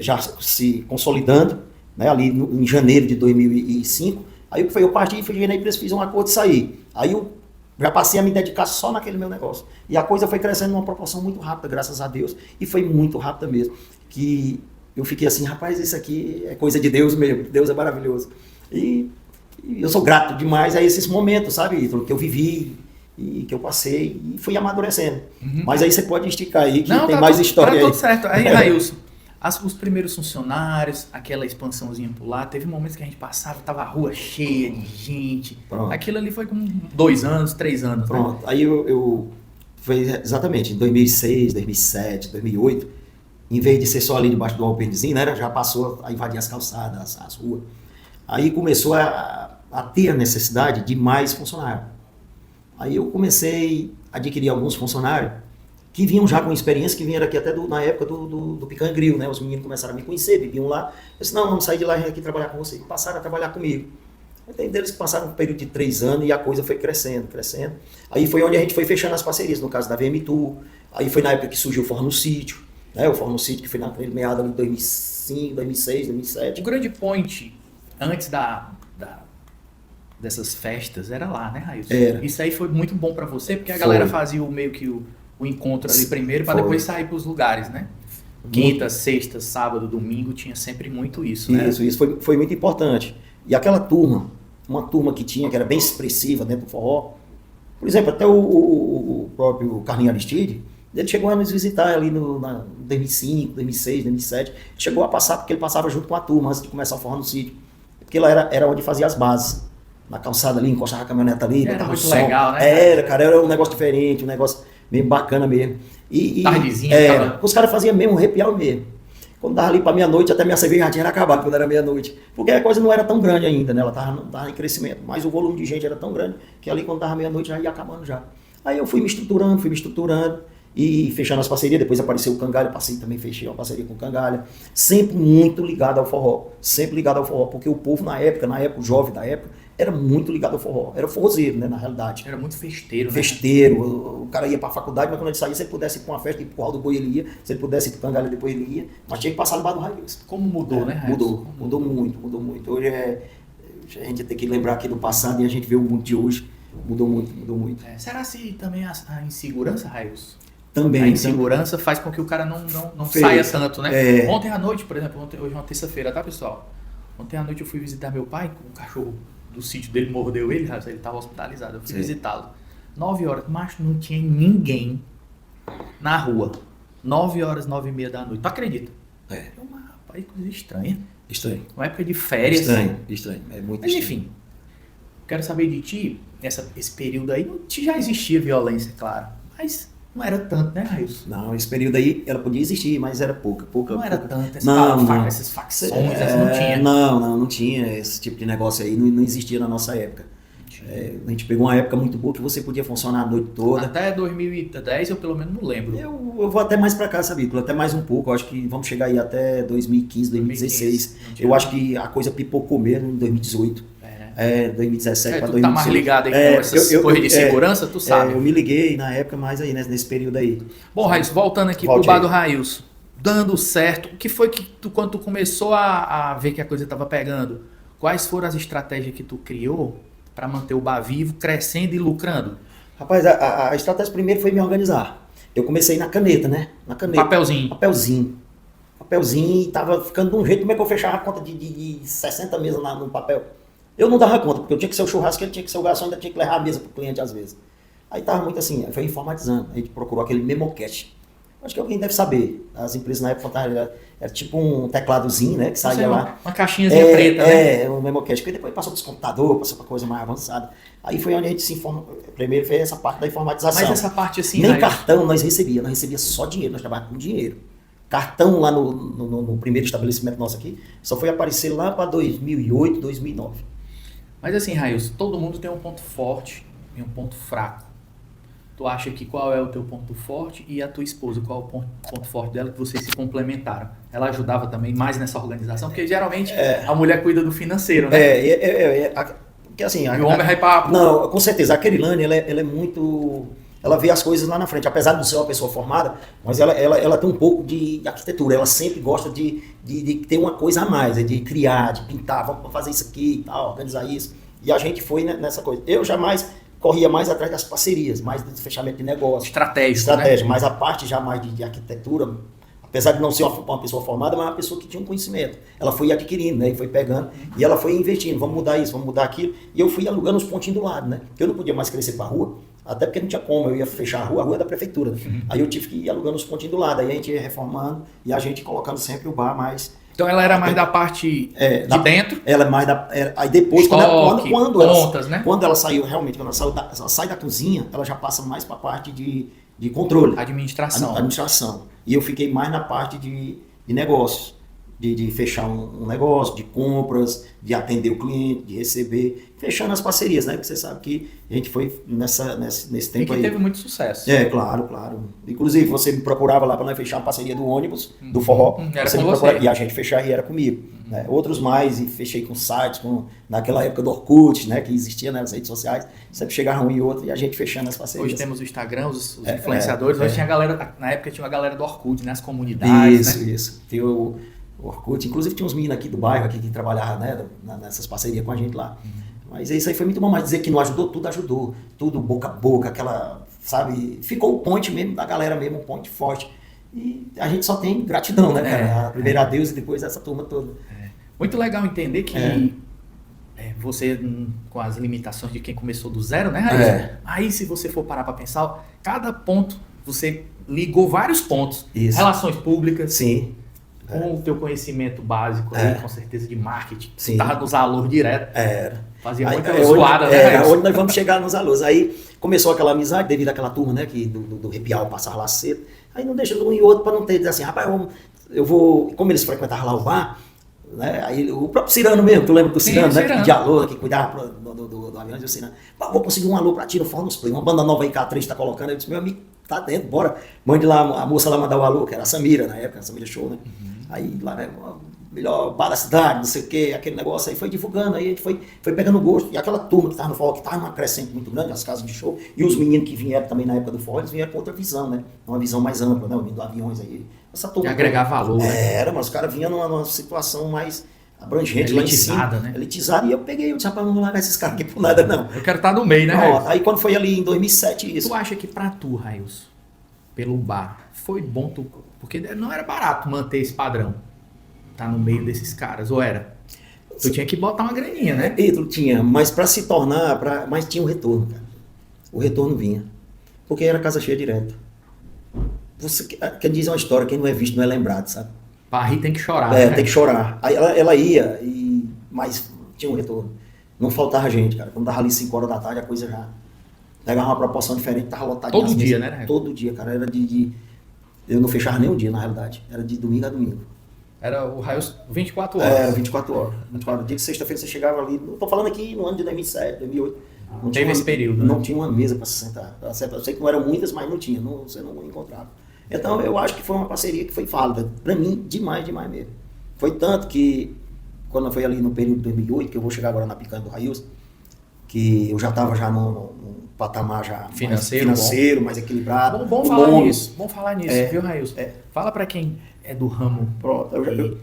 já se consolidando, né? Ali em janeiro de 2005. Aí eu parti, fui na empresa, fiz um acordo e saí. Aí eu já passei a me dedicar só naquele meu negócio. E a coisa foi crescendo numa proporção muito rápida, graças a Deus. E foi muito rápida mesmo. Que eu fiquei assim, rapaz, isso aqui é coisa de Deus mesmo. Deus é maravilhoso. E eu sou grato demais a esses momentos, sabe, Ítalo, que eu vivi e que eu passei e fui amadurecendo. Mas aí você pode esticar aí, que não, tem mais história aí. Tá tudo certo. Aí, Railson, os primeiros funcionários, aquela expansãozinha por lá, teve momentos que a gente passava, tava a rua cheia de gente. Pronto. Aquilo ali foi com 2 anos, 3 anos. Pronto. Né? Aí foi exatamente em 2006, 2007, 2008, em vez de ser só ali debaixo do alpenezinho, né, já passou a invadir as calçadas, as ruas. Aí começou a ter a necessidade de mais funcionários. Aí eu comecei a adquirir alguns funcionários que vinham já com experiência, que vieram aqui até na época do Picanha Grill, né? Os meninos começaram a me conhecer, viviam lá. Eu disse, não, vamos sair de lá e vir aqui trabalhar com você. E passaram a trabalhar comigo. Tem deles que passaram um período de 3 anos e a coisa foi crescendo. Aí foi onde a gente foi fechando as parcerias, no caso da VM2. Aí foi na época que surgiu o Forno Sítio, né? O Forno Sítio que foi naquele meado ali de 2005, 2006, 2007. O grande point, antes dessas festas, era lá, né, Railson? Isso aí foi muito bom pra você, porque a galera fazia meio que o encontro ali primeiro, para depois sair pros lugares, né? Quinta, sexta, sábado, domingo, tinha sempre muito isso, né? Isso foi muito importante. E aquela turma, uma turma que tinha, que era bem expressiva dentro do forró, por exemplo, até o próprio Carlinhos Aristide, ele chegou a nos visitar ali no 2005, 2006, 2007, chegou a passar, porque ele passava junto com a turma antes de começar o forró no sítio, porque lá era onde fazia as bases, na calçada ali, encostava a caminhoneta ali, era muito legal, né? Era um negócio diferente, um negócio meio bacana mesmo. Tardezinha. Os caras faziam mesmo, arrepiar mesmo. Quando dava ali para meia-noite, até minha cerveja já tinha acabado quando era meia-noite. Porque a coisa não era tão grande ainda, né? Ela tava em crescimento. Mas o volume de gente era tão grande que ali quando dava meia-noite já ia acabando já. Aí eu fui me estruturando e fechando as parcerias. Depois apareceu o Cangalha, fechei uma parceria com o Cangalha. Sempre muito ligado ao forró. Porque o povo na época, o jovem da época, era muito ligado ao forró. Era forrozeiro, né, na realidade. Era muito festeiro, né? Festeiro. O cara ia pra faculdade, mas quando ele saía, se ele pudesse ir pra uma festa, ir pro Curral do Boi, ele ia. Se ele pudesse ir pro Cangalha, depois ele ia. Mas tinha que passar no bar do Railson. Como mudou, né, Railson? Mudou muito. Hoje a gente tem que lembrar aqui do passado e a gente vê o mundo de hoje. Mudou muito. Será se também a insegurança, Railson? Também. A insegurança faz com que o cara não saia tanto, né? Ontem à noite, por exemplo, hoje é uma terça-feira, tá, pessoal? Ontem à noite eu fui visitar meu pai, com o cachorro do sítio dele mordeu ele estava hospitalizado. Eu fui visitá-lo. 9 horas, macho, não tinha ninguém na rua. 9 horas, 9h30 da noite. Tu acredita? Rapaz, coisa estranha. Uma época de férias. Estranho. É muito Mas estranho. enfim, quero saber de ti, esse período aí, já existia violência, claro, mas não era tanto, né, Railson? Não, esse período aí, ela podia existir, mas era pouca. Não era tanto, essas facções, não tinha. Não tinha esse tipo de negócio aí, não existia na nossa época. A gente pegou uma época muito boa que você podia funcionar a noite toda. Até 2010 eu pelo menos não lembro. Eu vou até mais pra cá, sabe? Até mais um pouco. Eu acho que vamos chegar aí até 2015, 2016. Eu acho que a coisa pipocou mesmo em 2018. 2017 para 2018. Tu tá mais ligado aí com essas coisas de segurança, tu sabe. Eu me liguei na época mais aí, nesse período aí. Bom, Railson, voltando aqui pro bar do Railson. Dando certo, o que foi que quando tu começou a ver que a coisa estava pegando, quais foram as estratégias que tu criou para manter o bar vivo, crescendo e lucrando? Rapaz, a estratégia primeiro foi me organizar. Eu comecei na caneta, né? Papelzinho, e tava ficando de um jeito, como é que eu fechava a conta de 60 mesas no papel? Eu não dava conta, porque eu tinha que ser o churrasco, ele tinha que ser o garçom, ainda tinha que levar a mesa pro cliente às vezes. Aí tava muito assim, foi informatizando, a gente procurou aquele MemoCash. Acho que alguém deve saber, as empresas na época era tipo um tecladozinho, né, que saía lá. Uma caixinhazinha preta, né? O MemoCash, porque depois passou para os computadores, passou para coisa mais avançada. Aí foi onde a gente se informou, primeiro foi essa parte da informatização. Mas essa parte assim... Nem cartão nós recebia só dinheiro, nós trabalhávamos com dinheiro. Cartão lá no primeiro estabelecimento nosso aqui, só foi aparecer lá para 2008, 2009. Mas assim, Railson, todo mundo tem um ponto forte e um ponto fraco. Tu acha que qual é o teu ponto forte e a tua esposa, qual é o ponto forte dela que vocês se complementaram? Ela ajudava também mais nessa organização? Porque geralmente a mulher cuida do financeiro, né? Porque assim... E o homem vai para... Não, com certeza. A Kerilane, ela é muito... Ela vê as coisas lá na frente, apesar de não ser uma pessoa formada, mas ela tem um pouco de arquitetura, ela sempre gosta de ter uma coisa a mais, de criar, de pintar, vamos fazer isso aqui e tal, organizar isso. E a gente foi nessa coisa. Eu jamais corria mais atrás das parcerias, mais do fechamento de negócio. Estratégia, né? Mas a parte já mais de arquitetura, apesar de não ser uma pessoa formada, mas uma pessoa que tinha um conhecimento. Ela foi adquirindo, né? E foi pegando, e ela foi investindo, vamos mudar isso, vamos mudar aquilo. E eu fui alugando os pontinhos do lado, né? Porque eu não podia mais crescer para a rua, até porque não tinha como, eu ia fechar a rua é da prefeitura. Aí eu tive que ir alugando os pontinhos do lado, aí a gente ia reformando e a gente colocando sempre o bar mais... Então ela era mais da parte de dentro? Ela é mais da... aí depois, Estoque, contas, né? Quando ela saiu realmente, quando ela sai da cozinha, ela já passa mais para a parte de controle. Administração. E eu fiquei mais na parte de negócios. De fechar um negócio, de compras, de atender o cliente, de receber, fechando as parcerias, né? Porque você sabe que a gente foi nesse tempo aí. E que teve muito sucesso. Claro. Inclusive, você me procurava lá para nós fechar a parceria do ônibus, do forró. Era você com me procurava, você. e a gente fechava e era comigo. Né? Outros mais, e fechei com sites, naquela época do Orkut, né? Que existia nas redes sociais. Sempre chegava um e outro e a gente fechando as parcerias. Hoje temos o Instagram, os influenciadores. Hoje tinha a galera, na época tinha a galera do Orkut, né? As comunidades. Isso. Tem o Orkut, inclusive tinha uns meninos aqui do bairro aqui que trabalhavam, né, nessas parcerias com a gente lá. Mas isso aí foi muito bom, mas dizer que não ajudou, tudo boca a boca, aquela, sabe, ficou o ponte mesmo da galera mesmo, um ponte forte. E a gente só tem gratidão, né, cara? Primeiro a Deus e depois essa turma toda. Muito legal entender que você, com as limitações de quem começou do zero, né, Raíssa? Aí se você for parar para pensar, cada ponto, você ligou vários pontos. Isso. Relações públicas. Sim. Com o teu conhecimento básico aí, com certeza, de marketing. Sim. Tava nos alôs direto. Fazia muita aí, zoada, né? Onde nós vamos chegar nos alôs. Aí começou aquela amizade devido àquela turma, né? Que do Repial passava lá cedo. Aí não deixa de um e outro para não ter, dizer assim, rapaz, eu vou... Como eles frequentavam lá o bar, né? Aí o próprio Cirano mesmo, tu lembra do Cirano, né? Que de alô, que cuidava do avião, e o Cirano, vou conseguir um alô para ti no Fornos Play. Uma banda nova aí que a 3 tá colocando. Eu disse, meu amigo, tá dentro, bora. Mande lá, a moça lá mandar o alô, que era a Samira na época, a Samira Show, né? Aí lá, né, melhor bar da cidade, não sei o que, aquele negócio aí foi divulgando, aí a gente foi pegando gosto. E aquela turma que estava no forró, que estava numa crescente muito grande, as casas de show, e os meninos que vieram também na época do forró, eles vieram com outra visão, né? Uma visão mais ampla, né? O menino do aviões aí. Essa turma. De agregar valor. Mas os caras vinham numa situação mais abrangente, elitizada, né? Elitizada, e eu disse, rapaz, não vou largar esses caras aqui por nada, não. Eu quero estar no meio, né, Raíssa? Aí quando foi ali em 2007 isso. Tu acha que pra tu, Raíssa, pelo bar, foi bom porque não era barato manter esse padrão? Tá no meio desses caras, ou era? Tu tinha que botar uma graninha, né? Pedro tinha, mas para se tornar, mas tinha um retorno, cara. O retorno vinha. Porque era casa cheia direto. Quem diz uma história, quem não é visto não é lembrado, sabe? Pra rir tem que chorar. Né? Tem que chorar. Aí ela ia, mas tinha um retorno. Não faltava gente, cara. Quando tava ali 5 horas da tarde, a coisa já pegava uma proporção diferente, tava lotado. Todo dia, né? Todo dia, cara. Era eu não fechava nem um dia, na realidade. Era de domingo a domingo. Era o raio 24 horas. Era 24 horas. Dia de sexta-feira você chegava ali. Estou falando aqui no ano de 2007, 2008. Não teve esse período. Não tinha uma mesa para se sentar. Eu sei que não eram muitas, mas não tinha. Você não encontrava. Então eu acho que foi uma parceria que foi válida. Para mim, demais mesmo. Foi tanto que, quando foi ali no período de 2008, que eu vou chegar agora na Picanha do Raíssa, que eu já estava já num patamar já financeiro mais equilibrado. Bom falar nisso, viu, Raíssa? Fala para quem é do ramo. Pronto,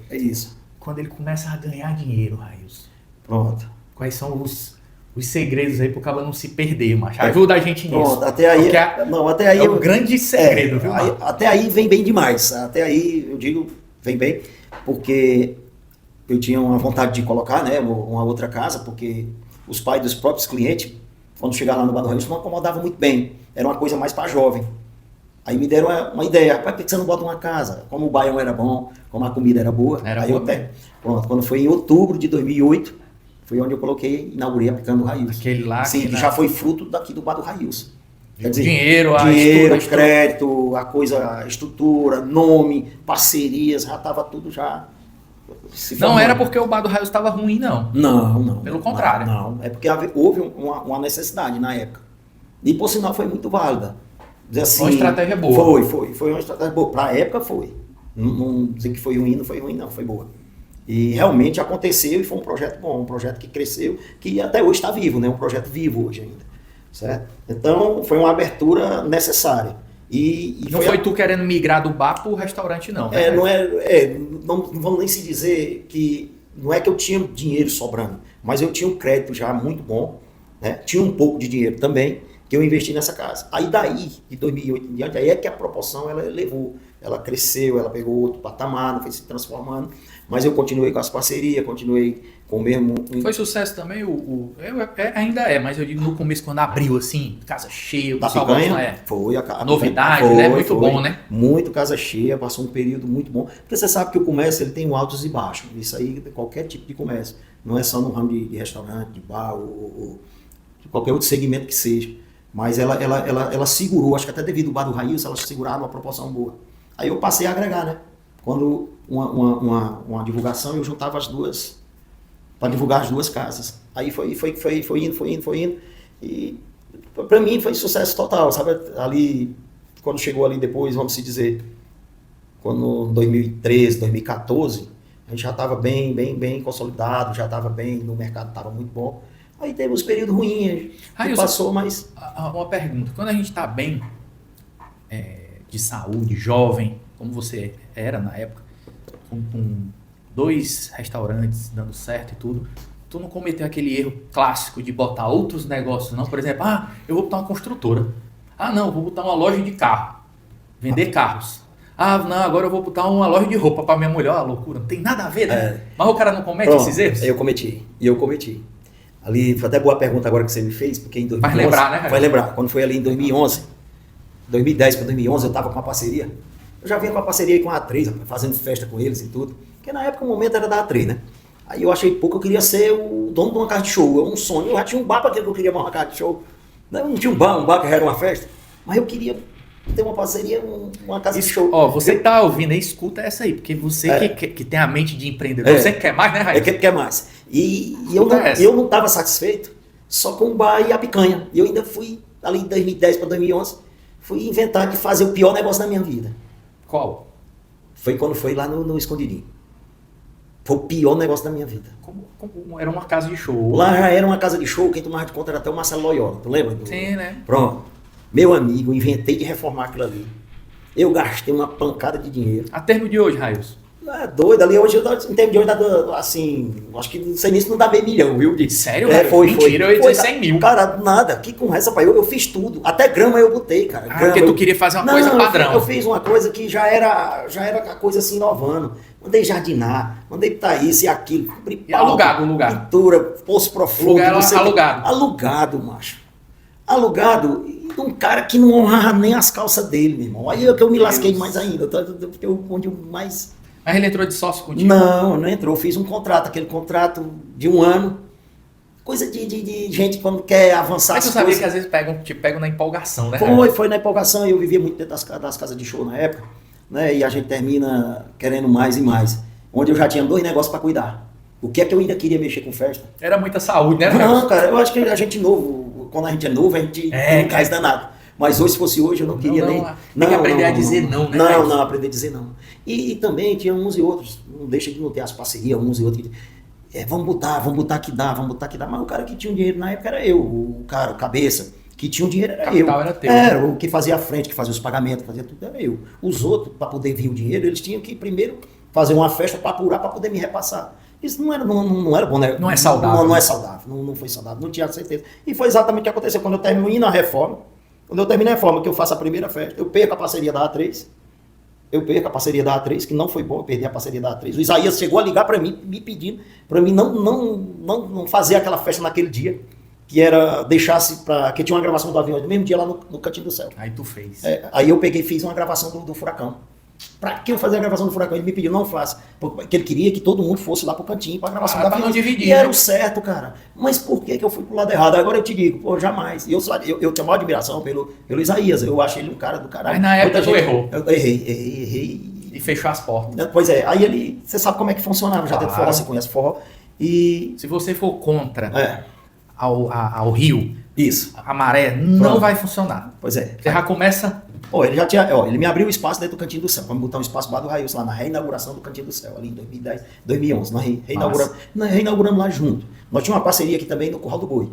é isso. Quando ele começa a ganhar dinheiro, Raíssa. Pronto. Quais são os segredos aí pro cara não se perder, macho? Ajuda a gente nisso. Pronto, até aí é o grande segredo, viu? Até aí vem bem demais. Até aí, eu digo, vem bem, porque eu tinha uma vontade de colocar, né, uma outra casa, porque os pais dos próprios clientes, quando chegaram lá no Bar do Raíssa, não acomodavam muito bem. Era uma coisa mais para jovem. Aí me deram uma ideia, por que você não bota uma casa? Como o baião era bom, como a comida era boa. Pronto, quando foi em outubro de 2008, foi onde eu inaugurei a Picanha do Raíssa. Aquele lá. Sim, que já foi fruto daqui do Bar do Raíssa. Quer dizer, dinheiro, crédito, a estrutura, nome, parcerias, já estava tudo já. Não era porque o Bar do Raíssa estava ruim, não. Não. Pelo contrário. Não, é porque houve uma necessidade na época. E por sinal foi muito válida. Assim, uma estratégia boa. Foi uma estratégia boa. Para a época foi. Não dizer que foi ruim, não, foi boa. E realmente aconteceu e foi um projeto bom, um projeto que cresceu, que até hoje está vivo, né? Um projeto vivo hoje ainda. Certo? Então foi uma abertura necessária. E não foi tu querendo migrar do bar para o restaurante, não. Né? Não vamos nem se dizer que não é que eu tinha dinheiro sobrando, Mas eu tinha um crédito já muito bom, né? Tinha um pouco de dinheiro também, que eu investi nessa casa. Aí daí, de 2008 em diante, aí é que a proporção ela elevou, ela cresceu, ela pegou outro patamar, foi se transformando, mas eu continuei com as parcerias, continuei com o mesmo... Foi sucesso também, ainda é, mas eu digo no começo, quando abriu assim, casa cheia, o da pessoal picanha, gosta, foi a novidade, né? Muito bom, né? Muito casa cheia, passou um período muito bom, porque você sabe que o comércio ele tem altos e baixos, isso aí qualquer tipo de comércio, não é só no ramo de restaurante, de bar, ou de qualquer outro segmento que seja, mas ela segurou, acho que até devido ao bar do Raíssa, ela seguraram uma proporção boa. Aí eu passei a agregar, né? Quando uma divulgação, eu juntava as duas para divulgar as duas casas. Aí foi indo. E para mim foi sucesso total, sabe? Ali, quando chegou ali depois, vamos se dizer, quando 2013, 2014, a gente já estava bem consolidado, já estava bem, no mercado estava muito bom. Aí teve uns períodos ruins, passou, mas... Uma pergunta, quando a gente está bem de saúde, jovem, como você era na época, com 2 restaurantes dando certo e tudo, tu não cometeu aquele erro clássico de botar outros negócios, não? Por exemplo, eu vou botar uma construtora. Não, eu vou botar uma loja de carro, vender carros. Não, agora eu vou botar uma loja de roupa para minha mulher. Loucura, não tem nada a ver, né? Mas o cara não comete esses erros? Eu cometi. Ali, foi até boa pergunta agora que você me fez, porque em 2011... Vai lembrar, né? Vai lembrar, quando foi ali em 2011, 2010 para 2011, eu estava com uma parceria. Eu já vinha com a parceria aí com a A3, fazendo festa com eles e tudo. Porque na época o momento era da A3, né? Aí eu achei pouco, eu queria ser o dono de uma casa de show. É um sonho. Eu já tinha um bar para que eu queria uma casa de show. Não tinha um bar que era uma festa. Mas eu queria ter uma parceria, uma casa de show. Você que tá ouvindo aí, escuta essa aí. Porque você que tem a mente de empreendedor, você quer mais, né, Raíssa? É que quer mais. E eu não estava satisfeito só com o bar e a picanha. Eu ainda fui, ali em 2010 para 2011, fui inventar de fazer o pior negócio da minha vida. Qual? Foi quando foi lá no Escondidinho. Foi o pior negócio da minha vida. Como era uma casa de show. Lá já era uma casa de show, quem tomava de conta era até o Marcelo Loyola, tu lembra? Sim, né? Pronto. Meu amigo, inventei de reformar aquilo ali. Eu gastei uma pancada de dinheiro. A termo de hoje, Railson? É doido, ali hoje, em termos de hoje, assim, acho que não sei nem se não dá meio milhão, viu? Sério? Mentira, eu ia dizer 100 mil. Cara, nada, que conversa, pai, eu fiz tudo, até grama eu botei, cara. Porque tu queria fazer uma coisa padrão. Eu fiz uma coisa que já era a coisa assim, inovando. Mandei jardinar, mandei botar isso e aquilo. E alugado o lugar? Pintura, poço profundo. O lugar era alugado? Alugado, macho. Alugado de um cara que não honrava nem as calças dele, meu irmão. Aí é que eu me lasquei mais ainda, porque eu onde mais... Mas ele entrou de sócio contigo? Não entrou. Fiz um contrato, aquele contrato de 1 ano. Coisa de gente quando quer avançar. Mas tu sabia que às vezes te pegam na empolgação, né? Foi na empolgação. Eu vivia muito dentro das casas de show na época, né? E a gente termina querendo mais e mais. Onde eu já tinha 2 negócios para cuidar. O que é que eu ainda queria mexer com festa? Era muita saúde, né? Não, cara. Eu acho que a gente novo, quando a gente é novo, a gente tem um gás danado. Mas hoje, se fosse hoje, eu não queria nem... Tem que aprender a dizer não, né? Não, aprender a dizer não. E também tinha uns e outros, não deixa de não ter as parcerias, uns e outros. Vamos botar que dá. Mas o cara que tinha o dinheiro na época era eu, o cabeça, que tinha o dinheiro era eu. Era teu. Era o que fazia a frente, que fazia os pagamentos, fazia tudo, era eu. Os outros, para poder vir o dinheiro, eles tinham que primeiro fazer uma festa para apurar, para poder me repassar. Isso não era bom, né? Não é saudável. Não é saudável, não foi saudável, não tinha certeza. E foi exatamente o que aconteceu quando eu terminei na reforma. Quando eu terminei a reforma, que eu faço a primeira festa, eu perco a parceria da A3. Que não foi bom, eu perdi a parceria da A3. O Isaías chegou a ligar para mim, me pedindo para mim não fazer aquela festa naquele dia, que era deixasse para... que tinha uma gravação do avião no mesmo dia lá no Cantinho do Céu. Aí tu fez. Aí eu peguei e fiz uma gravação do Furacão. Para que eu fazer a gravação do Furacão? Ele me pediu, não faça. Porque ele queria que todo mundo fosse lá pro cantinho para a gravação do avião. Não dividir, e era o certo, cara. Mas por que eu fui pro lado errado? Agora eu te digo, jamais. E eu tenho maior admiração pelo Isaías. Eu acho ele um cara do caralho. Mas na época tu errou. Eu errei. E fechou as portas. Pois é. Aí ele, você sabe como é que funcionava. Já teve forró, você conhece forró. E... se você for contra ao rio, isso, a maré, não vai funcionar. Pois é. Você já começa... ele já tinha, ele me abriu o espaço dentro do Cantinho do Céu, para me botar um espaço lá do Raíssa, lá na reinauguração do Cantinho do Céu, ali em 2010, 2011. Nós reinauguramos lá junto. Nós tínhamos uma parceria aqui também no Curral do Boi. O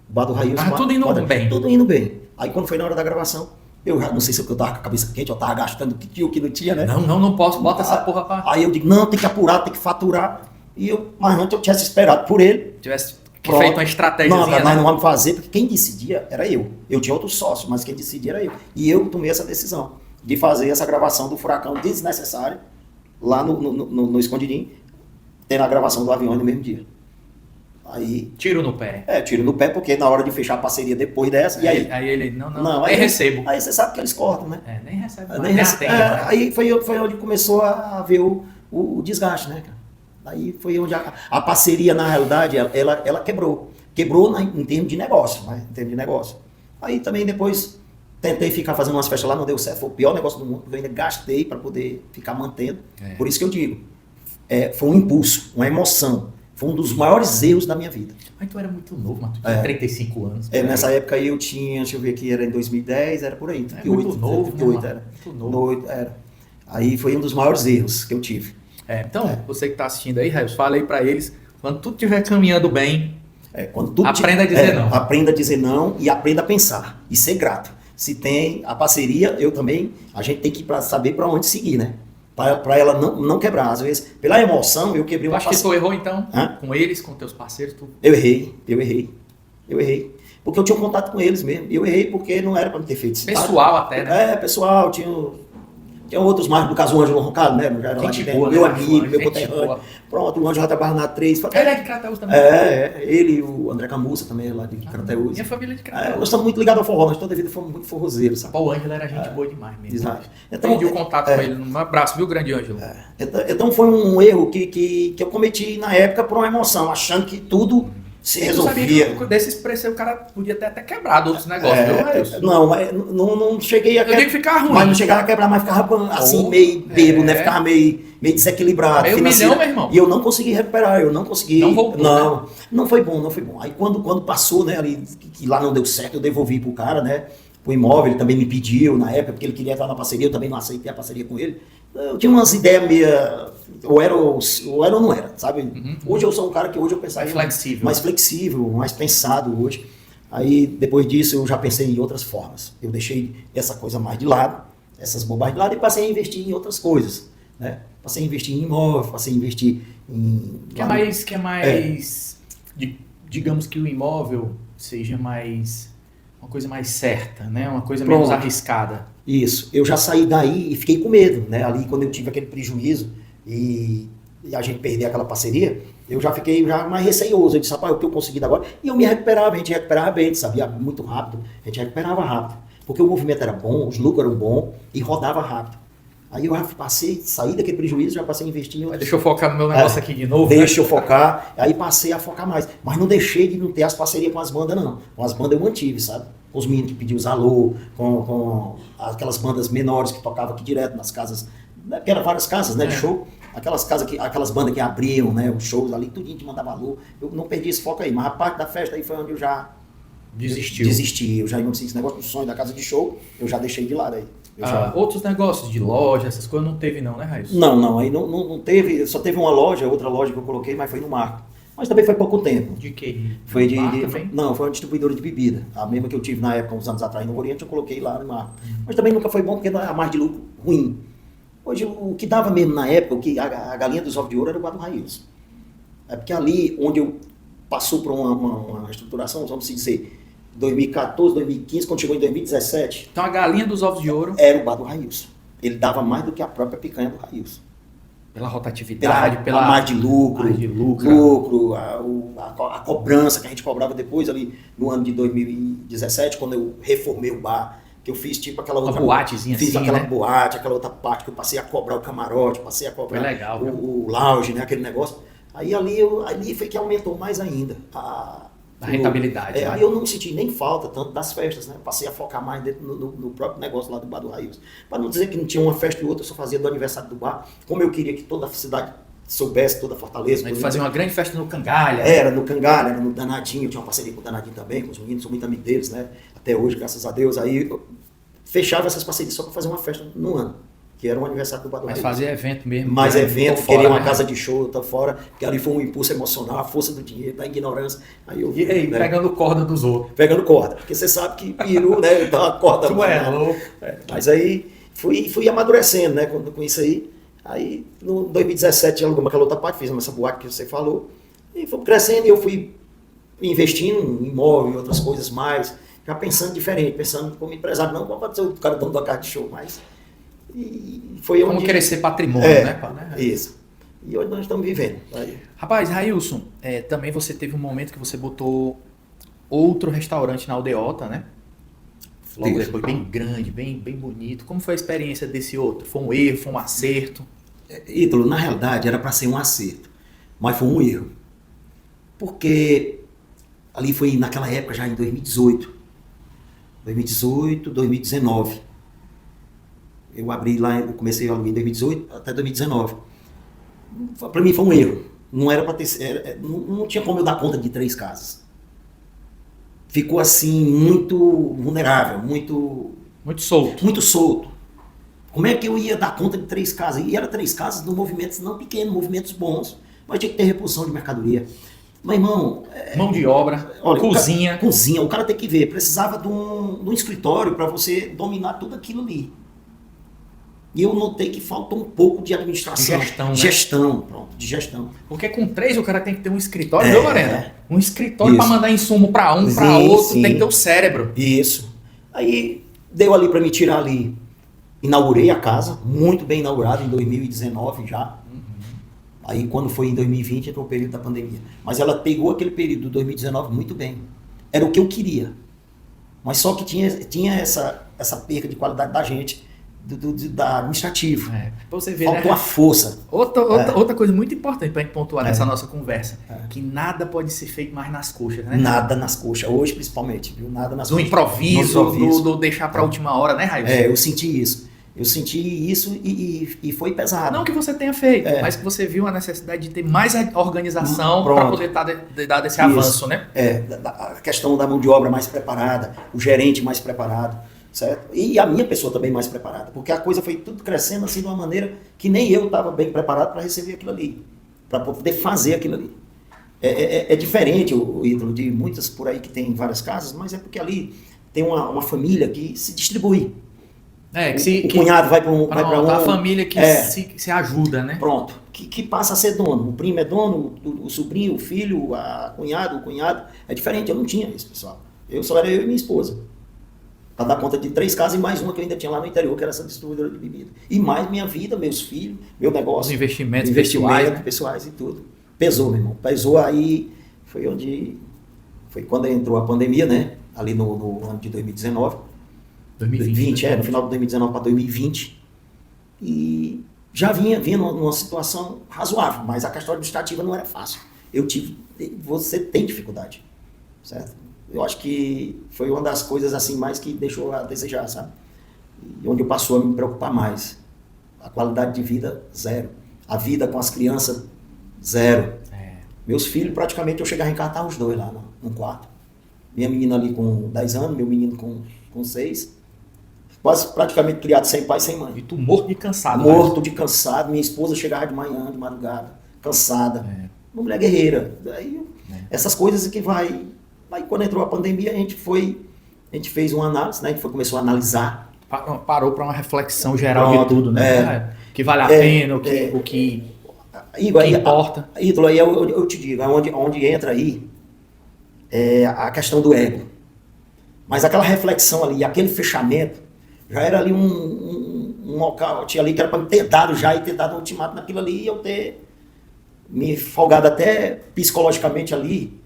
bar do Raíssa. Tudo indo bem. Tudo indo bem. Aí quando foi na hora da gravação, eu já não sei se eu tava com a cabeça quente, eu tava gastando o que tinha, o que não tinha, né? Não posso, bota essa porra pra... Aí eu digo, não, tem que apurar, tem que faturar. Mas antes eu tivesse esperado por ele. Tivesse Pronto. feito uma estratégia. Não, nós não vamos fazer, porque quem decidia era eu. Eu tinha outros sócios, mas quem decidia era eu. E eu tomei essa decisão de fazer essa gravação do furacão desnecessária lá no Escondidinho, tendo a gravação do avião no mesmo dia. Aí, tiro no pé. Tiro no pé, porque na hora de fechar a parceria depois dessa, e aí? Aí ele, não, aí recebo. Aí você sabe que eles cortam, né? Nem recebe. Aí foi onde começou a ver o desgaste, né, cara? Aí foi onde a parceria, na realidade, ela quebrou. Quebrou em termos de negócio, né? Em termos de negócio. Aí também depois tentei ficar fazendo umas festas lá, não deu certo. Foi o pior negócio do mundo, porque eu ainda gastei para poder ficar mantendo. Por isso que eu digo, foi um impulso, uma emoção. Foi um dos maiores erros da minha vida. Mas tu era muito novo, mano. Tu tinha 35 anos. Nessa época aí eu tinha, deixa eu ver aqui, era em 2010, era por aí. 38, muito novo, 38 era. Muito novo. Era. Aí foi um dos maiores erros que eu tive. Então, você que está assistindo aí, Rails, fala aí para eles, quando tudo estiver caminhando bem, aprenda a dizer não. Aprenda a dizer não e aprenda a pensar e ser grato. Se tem a parceria, a gente tem que saber para onde seguir, né? Para ela não quebrar. Às vezes, pela emoção, eu quebrei uma parceria. Acho que tu errou então? Com eles, com teus parceiros? Eu errei. Porque eu tinha um contato com eles mesmo. Eu errei porque não era para me ter feito isso. Pessoal até, né? Pessoal. Tinha outros mais, no caso o Ângelo Roncado, né? Já era meu amigo, meu conterrâneo. Pronto, o Ângelo já trabalha na 3. Ele é de Crateús também? Ele e o André Camussa também, lá de Crateús. Minha família é de Crateús. Nós estamos muito ligados ao forró, nós toda a vida fomos muito forrozeiros, sabe? O Ângelo era gente boa demais mesmo. Exato. Perdi o contato com ele. Um abraço, viu, grande Ângelo? Então foi um erro que eu cometi na época por uma emoção, achando que tudo se resolvia. Sabia que desses preços o cara podia ter até quebrado outros negócios, viu? Não cheguei a quebrar. Eu tenho que ficar ruim. Mas não chegava a quebrar, mas ficava assim, meio bêbado, né? Ficava meio desequilibrado. Meio milhão, meu irmão. E eu não consegui recuperar, Não voltou, não foi bom. Aí quando passou, né, ali, que lá não deu certo, eu devolvi pro cara, né? O imóvel, ele também me pediu na época, porque ele queria entrar na parceria, eu também não aceitei a parceria com ele. Eu tinha umas ideias meio, ou era ou não era, sabe? Hoje eu sou um cara que hoje eu pensava mais flexível, mais pensado hoje. Aí depois disso eu já pensei em outras formas. Eu deixei essa coisa mais de lado, essas bobagens de lado, e passei a investir em outras coisas, né? Passei a investir em imóvel, passei a investir em... Digamos que o imóvel seja uma coisa mais certa, né? Uma coisa menos arriscada. Isso. Eu já saí daí e fiquei com medo, né? Ali quando eu tive aquele prejuízo e a gente perder aquela parceria, eu já fiquei mais receioso. Eu disse, rapaz, o que eu consegui agora? E eu me recuperava, a gente recuperava bem, a gente sabia muito rápido, a gente recuperava rápido. Porque o movimento era bom, os lucros eram bons e rodava rápido. Aí eu já saí daquele prejuízo, já passei a investir em outros. Deixa eu focar no meu negócio aqui de novo. Deixa eu focar. Aí passei a focar mais. Mas não deixei de não ter as parcerias com as bandas, não. Com as bandas eu mantive, sabe? Com os meninos que pediam os alô, com aquelas bandas menores que tocavam aqui direto nas casas, que eram várias casas, né, de show. Aquelas bandas que abriam, né, os shows ali, tudinho que mandava alô. Eu não perdi esse foco aí. Mas a parte da festa aí foi onde eu já desisti. Eu já não sei esse negócio do sonho da casa de show, eu já deixei de lado aí. Outros negócios de loja, essas coisas não teve não, né, Rails? Não, aí não teve, só teve uma loja, outra loja que eu coloquei, mas foi no Marco. Mas também foi pouco tempo. De quê? Foi não, foi uma distribuidora de bebida. A mesma que eu tive na época, uns anos atrás no Oriente, eu coloquei lá no Marco. Mas também nunca foi bom, porque a margem de lucro ruim. Hoje, o que dava mesmo na época, a galinha dos ovos de ouro era o Bar do Rails. É porque ali, onde eu passou por uma estruturação, vamos dizer, 2014, 2015, quando chegou em 2017... Então a galinha dos ovos de ouro... Era o Bar do Rails. Ele dava mais do que a própria picanha do Rails. Pela rotatividade, pela margem de lucro, a a cobrança que a gente cobrava depois ali no ano de 2017, quando eu reformei o bar, que eu fiz tipo aquela outra boatezinha, fiz assim, aquela né? boate, aquela outra parte que eu passei a cobrar o camarote, passei a cobrar legal, o lounge, né, aquele negócio. Aí ali foi que aumentou mais ainda a rentabilidade. Né? Aí eu não senti nem falta tanto das festas, né? Passei a focar mais dentro no próprio negócio lá do Bar do Rails. Para não dizer que não tinha uma festa e outra, eu só fazia do aniversário do bar, como eu queria que toda a cidade soubesse, toda a Fortaleza. A gente fazia uma grande festa no Cangalha. Era no Cangalha, era no Danadinho, eu tinha uma parceria com o Danadinho também, com os meninos, sou muito amigo deles, né? Até hoje, graças a Deus. Aí eu fechava essas parcerias só para fazer uma festa no ano, que era um aniversário do Bar do Rails. Mas fazia evento mesmo. Mais evento, queria uma casa de show, tá fora, porque ali foi um impulso emocional, a força do dinheiro, da ignorância. Aí eu, né? Pegando corda dos outros. Pegando corda, porque você sabe que peru, né, então a corda... Tu é louco. Mas aí fui amadurecendo, né, com isso aí. Aí, no 2017, alugamos aquela outra parte, fizemos essa boate que você falou, e fomos crescendo, e eu fui investindo em imóvel e outras coisas mais, já pensando diferente, pensando como empresário, não como ser o cara dono da casa de show, mas... E foi como onde... crescer patrimônio, né, pá? Isso. E hoje nós estamos vivendo. Aí. Rapaz, Railson, também você teve um momento que você botou outro restaurante na Aldeota, né? Logo depois, bem grande, bem bonito. Como foi a experiência desse outro? Foi um erro, foi um acerto? Ítalo, na realidade era para ser um acerto, mas foi um erro. Porque ali foi naquela época, já em 2018, 2019. Eu abri lá, eu comecei a alugar em 2018 até 2019. Para mim foi um erro. Não era para ter, não tinha como eu dar conta de 3 casas. Ficou assim muito vulnerável, muito solto. Muito solto. Como é que eu ia dar conta de 3 casas? E era 3 casas de movimentos não pequenos, movimentos bons, mas tinha que ter reposição de mercadoria. Mas, irmão... mão de obra, olha, cozinha. Cozinha, o cara tem que ver. Precisava de um escritório para você dominar tudo aquilo ali. E eu notei que falta um pouco de administração. Gestão, né? Pronto, de gestão. Porque com 3 o cara tem que ter um escritório, viu, Lorena? Um escritório para mandar insumo para um, para outro, sim. Tem que ter o cérebro. Isso. Aí deu ali para me tirar ali. Inaugurei a casa, muito bem inaugurada, em 2019 já. Aí quando foi em 2020 entrou o período da pandemia. Mas ela pegou aquele período de 2019 muito bem. Era o que eu queria. Mas só que tinha essa perca de qualidade da gente. Da administrativa. Pra você ver, faltou né? a força. Outra coisa muito importante pra gente pontuar nessa nossa conversa, que nada pode ser feito mais nas coxas, né? Nada nas coxas, hoje principalmente, viu? Nada nas coxas. Do improviso, do deixar pra última hora, né, Railson? Eu senti isso. E foi pesado. Não que você tenha feito, mas que você viu a necessidade de ter mais organização para poder dar esse avanço, né? A questão da mão de obra mais preparada, o gerente mais preparado. Certo? E a minha pessoa também mais preparada, porque a coisa foi tudo crescendo assim de uma maneira que nem eu estava bem preparado para receber aquilo ali, para poder fazer aquilo ali. É diferente o ídolo de muitas por aí que tem várias casas, mas é porque ali tem uma família que se distribui. O cunhado vai para um... A família que se ajuda, né? Pronto. Que passa a ser dono. O primo é dono, o sobrinho, o filho, o cunhado. É diferente, eu não tinha isso, pessoal. Só era eu e minha esposa. Para dar conta de 3 casas e mais uma que eu ainda tinha lá no interior, que era essa distribuidora de bebida. E mais minha vida, meus filhos, meu negócio. Os investimentos pessoais e tudo. Pesou, meu irmão. Pesou aí, foi quando entrou a pandemia, né? Ali no ano de 2019. 2020, no final de 2019 para 2020. E já vinha numa situação razoável, mas a questão administrativa não era fácil. Você tem dificuldade, certo? Eu acho que foi uma das coisas assim mais que deixou a desejar, sabe? E onde eu passou a me preocupar mais. A qualidade de vida, 0. A vida com as crianças, 0. Meus filhos, praticamente, eu chegava em casa, estavam os 2 lá no quarto. Minha menina ali com 10 anos, meu menino com 6. Quase praticamente criado sem pai, sem mãe. E tu morto de cansado. Morto de cansado. Minha esposa chegava de manhã, de madrugada, cansada. Uma mulher guerreira. Daí, essas coisas que vai... Aí quando entrou a pandemia, a gente fez uma análise, né? A gente começou a analisar. Parou para uma reflexão geral de tudo, né? Que vale a pena, o que importa. Ídolo, aí eu te digo, onde entra aí a questão do ego. Mas aquela reflexão ali, aquele fechamento, já era ali um local, tinha ali que era para ter dado já e ter dado um ultimato naquilo ali e eu ter me folgado até psicologicamente ali,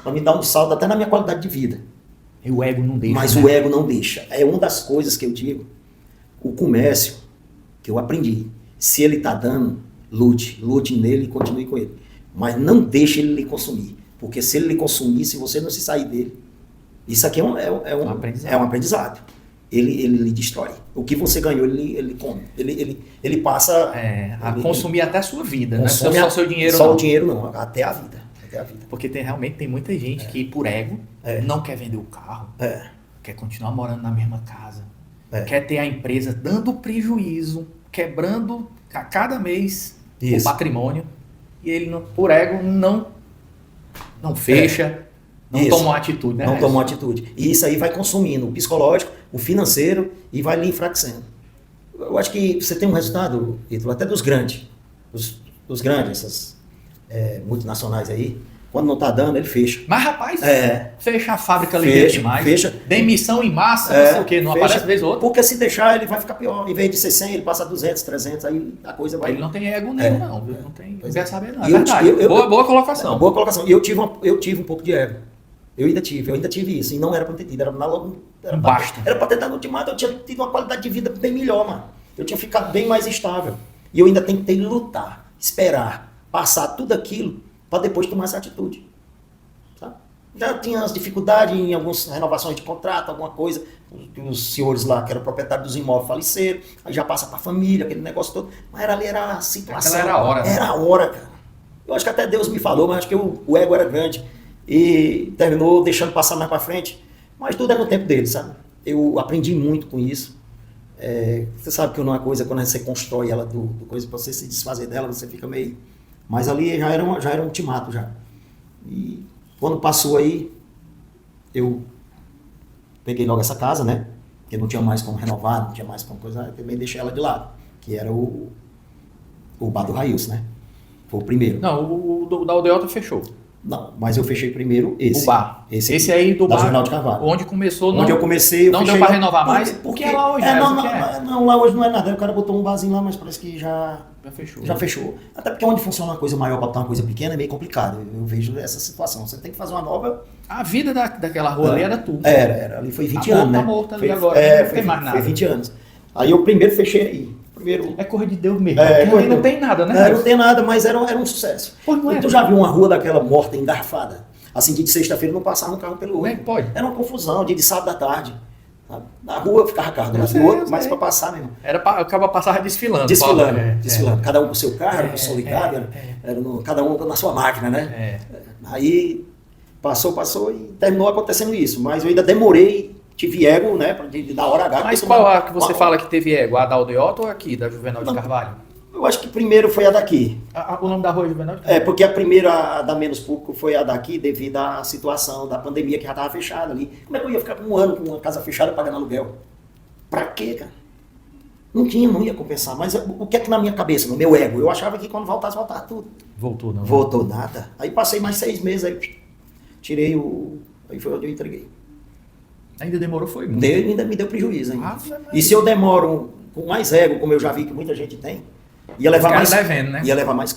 para me dar um salto até na minha qualidade de vida. E o ego não deixa. Mas o ego não deixa. É uma das coisas que eu digo. O comércio, que eu aprendi. Se ele está dando, lute nele e continue com ele. Mas não deixe ele lhe consumir. Porque se ele lhe consumir, se você não se sair dele, isso aqui é um aprendizado. Ele lhe destrói. O que você ganhou, ele come. Ele passa... a consumir até a sua vida, né? Só o seu dinheiro não. Só o dinheiro não, até a vida. Porque realmente tem muita gente que, por ego, não quer vender o carro, quer continuar morando na mesma casa, quer ter a empresa dando prejuízo, quebrando a cada mês o patrimônio, e ele, por ego, não fecha, não toma uma atitude. Né, não toma uma atitude. E isso aí vai consumindo o psicológico, o financeiro, e vai lhe enfraquecendo. Eu acho que você tem um resultado, Ítalo, até dos grandes. Dos grandes, essas multinacionais aí. Quando não está dando, ele fecha. Mas, rapaz, fecha a fábrica ligeiro demais. Fecha. Demissão em massa, não sei o quê, não fecha, aparece vez ou outra. Porque se deixar, ele vai ficar pior. Em vez de ser 100, ele passa a 200, 300, aí a coisa vai... Ele não tem ego nenhum, não. Viu? Não tem, não quer saber nada. Boa colocação. Boa colocação. E eu tive um pouco de ego. Eu ainda tive isso. E não era para ter tido, era para ter dado ultimato, eu tinha tido uma qualidade de vida bem melhor, mano. Eu tinha ficado bem mais estável. E eu ainda tentei lutar, esperar, passar tudo aquilo para depois tomar essa atitude. Sabe? Já tinha as dificuldades em algumas renovações de contrato, alguma coisa. Os senhores lá, que eram proprietários dos imóveis, faleceram. Aí já passa para a família, aquele negócio todo. Mas era a situação. Aquela era a hora. Era a hora, cara. Eu acho que até Deus me falou, mas acho que o ego era grande. E terminou deixando passar mais para frente. Mas tudo é no tempo dele, sabe? Eu aprendi muito com isso. Você sabe que uma coisa, quando você constrói ela do coisa, para você se desfazer dela, você fica meio... Mas ali já era um ultimato já. E quando passou aí, eu peguei logo essa casa, né? Porque não tinha mais como renovar, não tinha mais como coisa, eu também deixei ela de lado. Que era o bar do Railson, né? Foi o primeiro. Não, o da Aldeota fechou. Não, mas eu fechei primeiro esse. O bar. Esse aí do da bar. Juvenal de Carvalho. Onde começou, onde eu comecei, eu não fechei deu para renovar mais? Porque é lá hoje. Não, lá hoje não é nada. O cara botou um barzinho lá, mas parece que já fechou. Já fechou. Até porque onde funciona uma coisa maior para botar uma coisa pequena é meio complicado. Eu vejo essa situação. Você tem que fazer uma nova. A vida daquela rua ali era tudo. Era. Ali foi 20 anos, né? Tá morta ali agora. Não tem mais nada. Foi 20 anos. Aí eu primeiro fechei aí. É coisa de Deus mesmo. Porque não tem nada, né? Não tem nada, mas era um sucesso. Tu já viu uma rua daquela morta, engarrafada? Assim, dia de sexta-feira não passava um carro pelo outro. Como é que pode? Era uma confusão, dia de sábado à tarde. Sabe? Na rua ficava carro do lado do outro, mas para passar mesmo. Acaba passar desfilando. Desfilando. Cada um com o seu carro, com o seu ligado, cada um na sua máquina, né? Aí passou e terminou acontecendo isso. Mas eu ainda demorei, tive ego, né? Da hora H. Mas qual a que você fala que teve ego? A da Aldeota ou aqui, da Juvenal de Carvalho? Eu acho que primeiro foi a daqui. O nome da rua é Juvenal de Carvalho? Porque a primeira, a da menos público, foi a daqui devido à situação da pandemia que já estava fechada ali. Como é que eu ia ficar um ano com uma casa fechada pagando aluguel? Pra quê, cara? Não ia compensar. Mas o que é que na minha cabeça, no meu ego? Eu achava que quando voltasse tudo. Voltou, não? Voltou nada. Aí passei mais 6 meses, aí tirei aí foi onde eu entreguei. Ainda demorou, foi? Ainda me deu prejuízo ainda. E se eu demoro com mais ego, como eu já vi que muita gente tem, ia levar mais devendo, né? Ia levar mais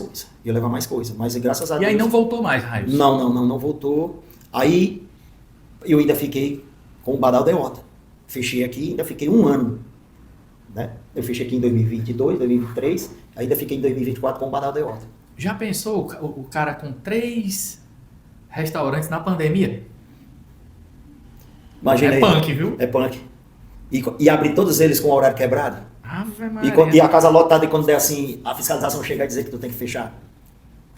coisa. Mas graças a Deus. E aí não voltou mais, Railson? Não voltou. Aí eu ainda fiquei com o bar da Aldeota. Fechei aqui, ainda fiquei 1 ano. Né? Eu fechei aqui em 2022, 2023, ainda fiquei em 2024 com o bar da Aldeota. Já pensou o cara com 3 restaurantes na pandemia? Imagina aí. Punk, viu? É punk. E abrir todos eles com o horário quebrado. E a casa lotada, e quando der assim, a fiscalização chega a dizer que tu tem que fechar.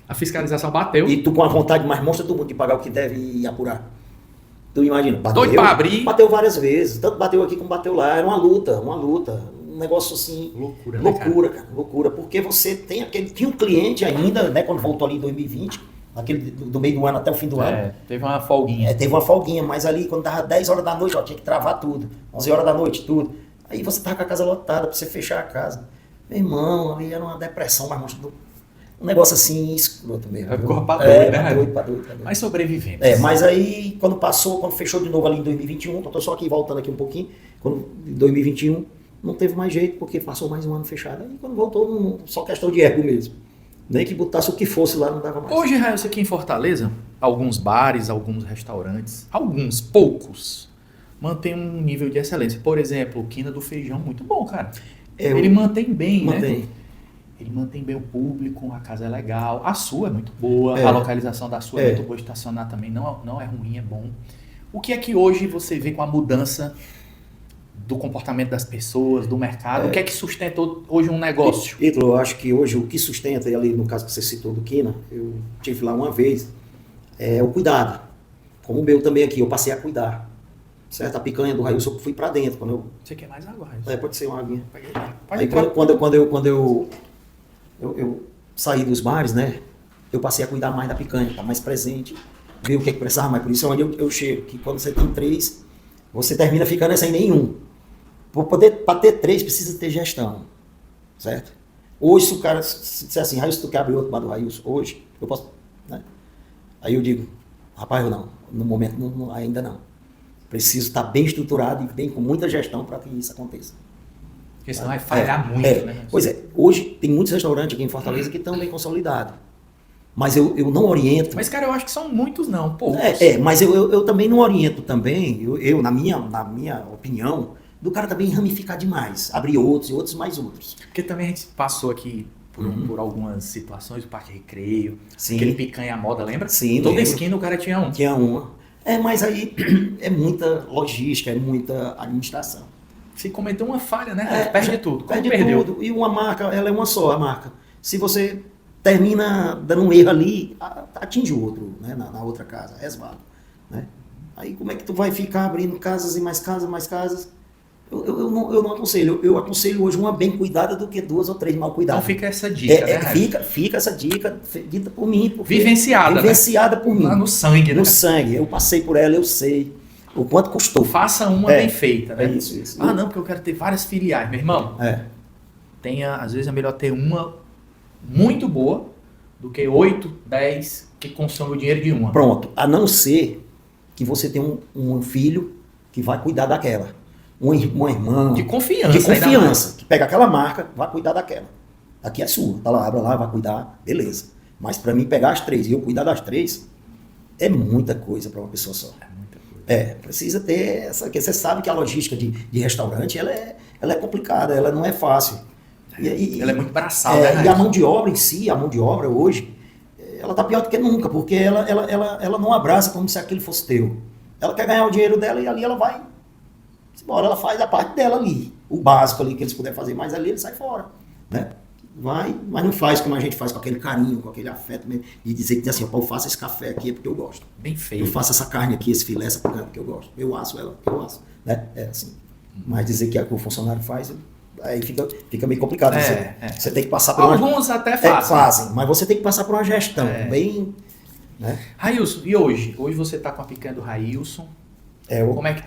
A fiscalização bateu. E tu com a vontade mais monstra do mundo de pagar o que deve e apurar. Tu imagina, doido pra abrir. Bateu várias vezes, tanto bateu aqui como bateu lá, era uma luta. Um negócio assim. Loucura. Porque você tem tinha um cliente ainda, né, quando voltou ali em 2020, aquele do meio do ano até o fim do ano. Teve uma folguinha. Teve uma folguinha, mas ali quando dava 10 horas da noite, tinha que travar tudo. 11 horas da noite, tudo. Aí você tava com a casa lotada pra você fechar a casa. Meu irmão, ali era uma depressão, mas um negócio assim, escroto mesmo. Ficou pra doido, né? Pra doido. Mas sobrevivemos. Mas aí, quando fechou de novo ali em 2021, tô só aqui voltando aqui um pouquinho, em 2021, não teve mais jeito, porque passou mais um ano fechado. Aí quando voltou, só questão de ego mesmo. Nem que botasse o que fosse lá, não dava mais. Hoje, Railson, aqui em Fortaleza, alguns bares, alguns restaurantes, poucos, mantém um nível de excelência. Por exemplo, o Quina do Feijão, muito bom, cara. Ele mantém bem, né? Ele mantém bem o público, a casa é legal, a sua é muito boa, a localização da sua é muito boa, estacionar também não é ruim, é bom. O que é que hoje você vê com a mudança do comportamento das pessoas, do mercado? O que é que sustenta hoje um negócio? Ítalo, eu acho que hoje o que sustenta, e ali no caso que você citou do Quina, eu tive lá uma vez, é o cuidado. Como o meu também aqui, eu passei a cuidar. Certo? A picanha do Railson eu fui pra dentro. Você quer mais água, Railson? Pode ser uma aguinha. Aí quando eu saí dos bares, né? Eu passei a cuidar mais da picanha, estar mais presente, ver o que precisava mais. Por isso é onde eu chego, que quando você tem 3, você termina ficando sem nenhum. Para ter 3, precisa ter gestão, certo? Hoje, se o cara se disser assim, Railson, tu quer abrir outro bar do Railson? Hoje, eu posso, né? Aí eu digo, rapaz, eu não, no momento ainda não. Preciso estar bem estruturado e bem com muita gestão para que isso aconteça. Porque senão vai falhar muito, né? Pois é, hoje tem muitos restaurantes aqui em Fortaleza que estão bem consolidados. Mas eu não oriento. Mas, cara, eu acho que são muitos, não, poucos. Mas eu também não oriento também, na minha opinião, do cara também ramificar demais, abrir outros e outros mais outros. Porque também a gente passou aqui por algumas situações, o Parque Recreio, Sim. aquele picanha à moda, lembra? Sim. Toda esquina o cara tinha um. Tinha uma. Mas aí é muita logística, é muita administração. Se cometeu uma falha, né? Perde tudo. Perde tudo. E uma marca, ela é uma só, a marca. Se você termina dando um erro ali, atinge o outro, né? Na outra casa, resvala, né? Aí como é que tu vai ficar abrindo casas e mais casas, mais casas? Eu não aconselho. Eu aconselho hoje uma bem cuidada do que 2 ou 3 mal cuidadas. Então fica essa dica, né? Fica essa dica, dita por mim. Vivenciada por mim. Lá no sangue, né? No sangue. Eu passei por ela, eu sei o quanto custou. Faça uma bem feita, né? É isso. Não, porque eu quero ter várias filiais. Meu irmão, às vezes é melhor ter uma muito boa do que 8, 10 que consomem o dinheiro de uma. Pronto. A não ser que você tenha um filho que vai cuidar daquela. Uma irmã. De confiança. Que pega aquela marca, vai cuidar daquela. Aqui é sua. Tá lá, abra lá, vai cuidar. Beleza. Mas para mim pegar as 3 e eu cuidar das 3, é muita coisa para uma pessoa só. É muita coisa. Precisa ter essa. Porque você sabe que a logística de restaurante ela é complicada, ela não é fácil. Ela é muito braçal, né? E a mão de obra em si, a mão de obra hoje, ela tá pior do que nunca, porque ela não abraça como se aquilo fosse teu. Ela quer ganhar o dinheiro dela e ali ela vai. Embora ela faz a parte dela ali, o básico ali que eles puderem fazer, mas ali ele sai fora, né? Vai, mas não faz como a gente faz, com aquele carinho, com aquele afeto mesmo, de dizer que assim, eu faço esse café aqui é porque eu gosto. Bem feito. Eu faço essa carne aqui, esse filé, essa porque eu gosto. Eu asso ela, eu asso, né? É assim. Mas dizer que é o que o funcionário faz, aí fica meio complicado. Você tem que passar por alguns até fazem. Mas você tem que passar por uma gestão bem, né? Railson, e hoje? Hoje você está com a picanha do Railson. Como é que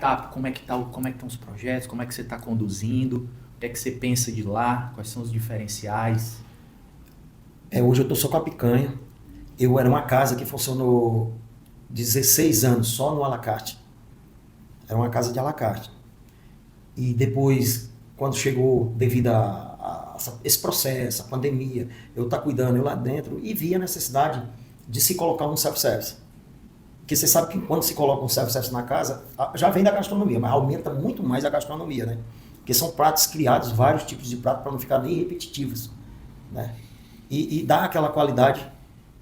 estão os projetos? Como é que você está conduzindo? O que é que você pensa de lá? Quais são os diferenciais? Hoje eu estou só com a picanha. Eu era uma casa que funcionou 16 anos só no à la carte. Era uma casa de à la carte. E depois, quando chegou, devido a esse processo, a pandemia, eu estar cuidando eu lá dentro e vi a necessidade de se colocar um self-service. Porque você sabe que quando se coloca um self-service na casa, já vem da gastronomia, mas aumenta muito mais a gastronomia, né? Porque são pratos criados, vários tipos de pratos, para não ficar nem repetitivos, né? E dá aquela qualidade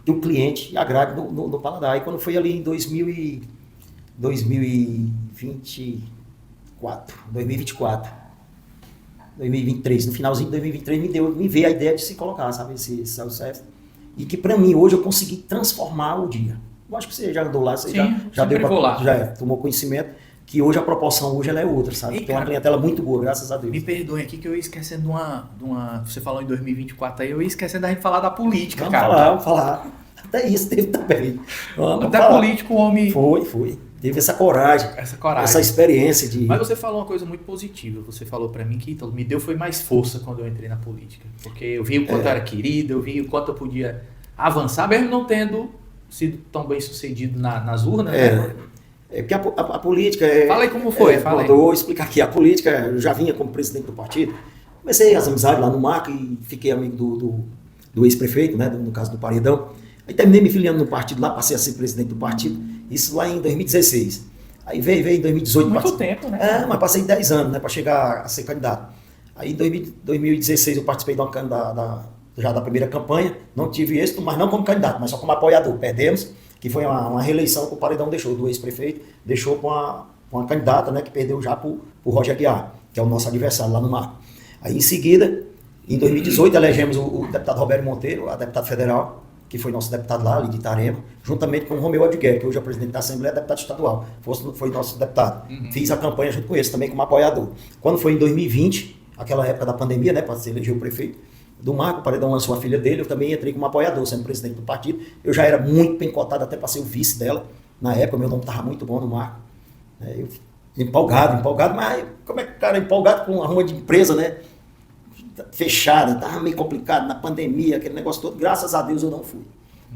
que o cliente agrade no paladar. E quando foi ali em 2023, no finalzinho de 2023, me veio a ideia de se colocar, sabe, esse self-service. E que para mim, hoje, eu consegui transformar o dia. Eu acho que você já andou lá, você já tomou conhecimento que hoje a proporção hoje ela é outra, sabe? Tem uma clientela muito boa, graças a Deus. Me perdoem aqui que eu ia esquecendo de uma... Você falou em 2024 aí, eu ia esquecendo da gente falar da política, Vamos falar. Até isso teve também. Até político o homem... Foi. Teve essa coragem. Essa experiência de... Mas você falou uma coisa muito positiva. Você falou pra mim que me deu foi mais força quando eu entrei na política. Porque eu vi o quanto eu era querido, eu vi o quanto eu podia avançar, mesmo não tendo sido tão bem sucedido nas urnas, né? Porque a política... Fala aí como foi, fala aí. Eu vou explicar aqui. A política, eu já vinha como presidente do partido, comecei as amizades lá no MAC e fiquei amigo do ex-prefeito, né? No caso do Paredão. Aí terminei me filiando no partido lá, passei a ser presidente do partido, isso lá em 2016. Aí veio em 2018... Muito tempo, né? Mas passei 10 anos, né? Para chegar a ser candidato. Aí em 2016 eu participei de já da primeira campanha, não tive êxito, mas não como candidato, mas só como apoiador. Perdemos, que foi uma reeleição que o Paredão deixou, do ex-prefeito, deixou com uma candidata, né, que perdeu já pro Roger Aguiar, que é o nosso adversário lá no Mar. Aí em seguida, em 2018, elegemos o deputado Roberto Monteiro, a deputado federal, que foi nosso deputado lá, ali de Itarema, juntamente com o Romeu Adguer, que hoje é presidente da Assembleia, deputado estadual, foi nosso deputado. Fiz a campanha junto com ele também como apoiador. Quando foi em 2020, aquela época da pandemia, né, para se eleger o prefeito, do Marco, o Paredão lançou a filha dele, eu também entrei como apoiador, sendo presidente do partido. Eu já era muito bem cotado, até para ser o vice dela. Na época, meu nome estava muito bom no Marco. Eu Empolgado, mas como é que o cara é empolgado com uma ruma de empresa, né? Fechada, tava meio complicado na pandemia, aquele negócio todo. Graças a Deus eu não fui.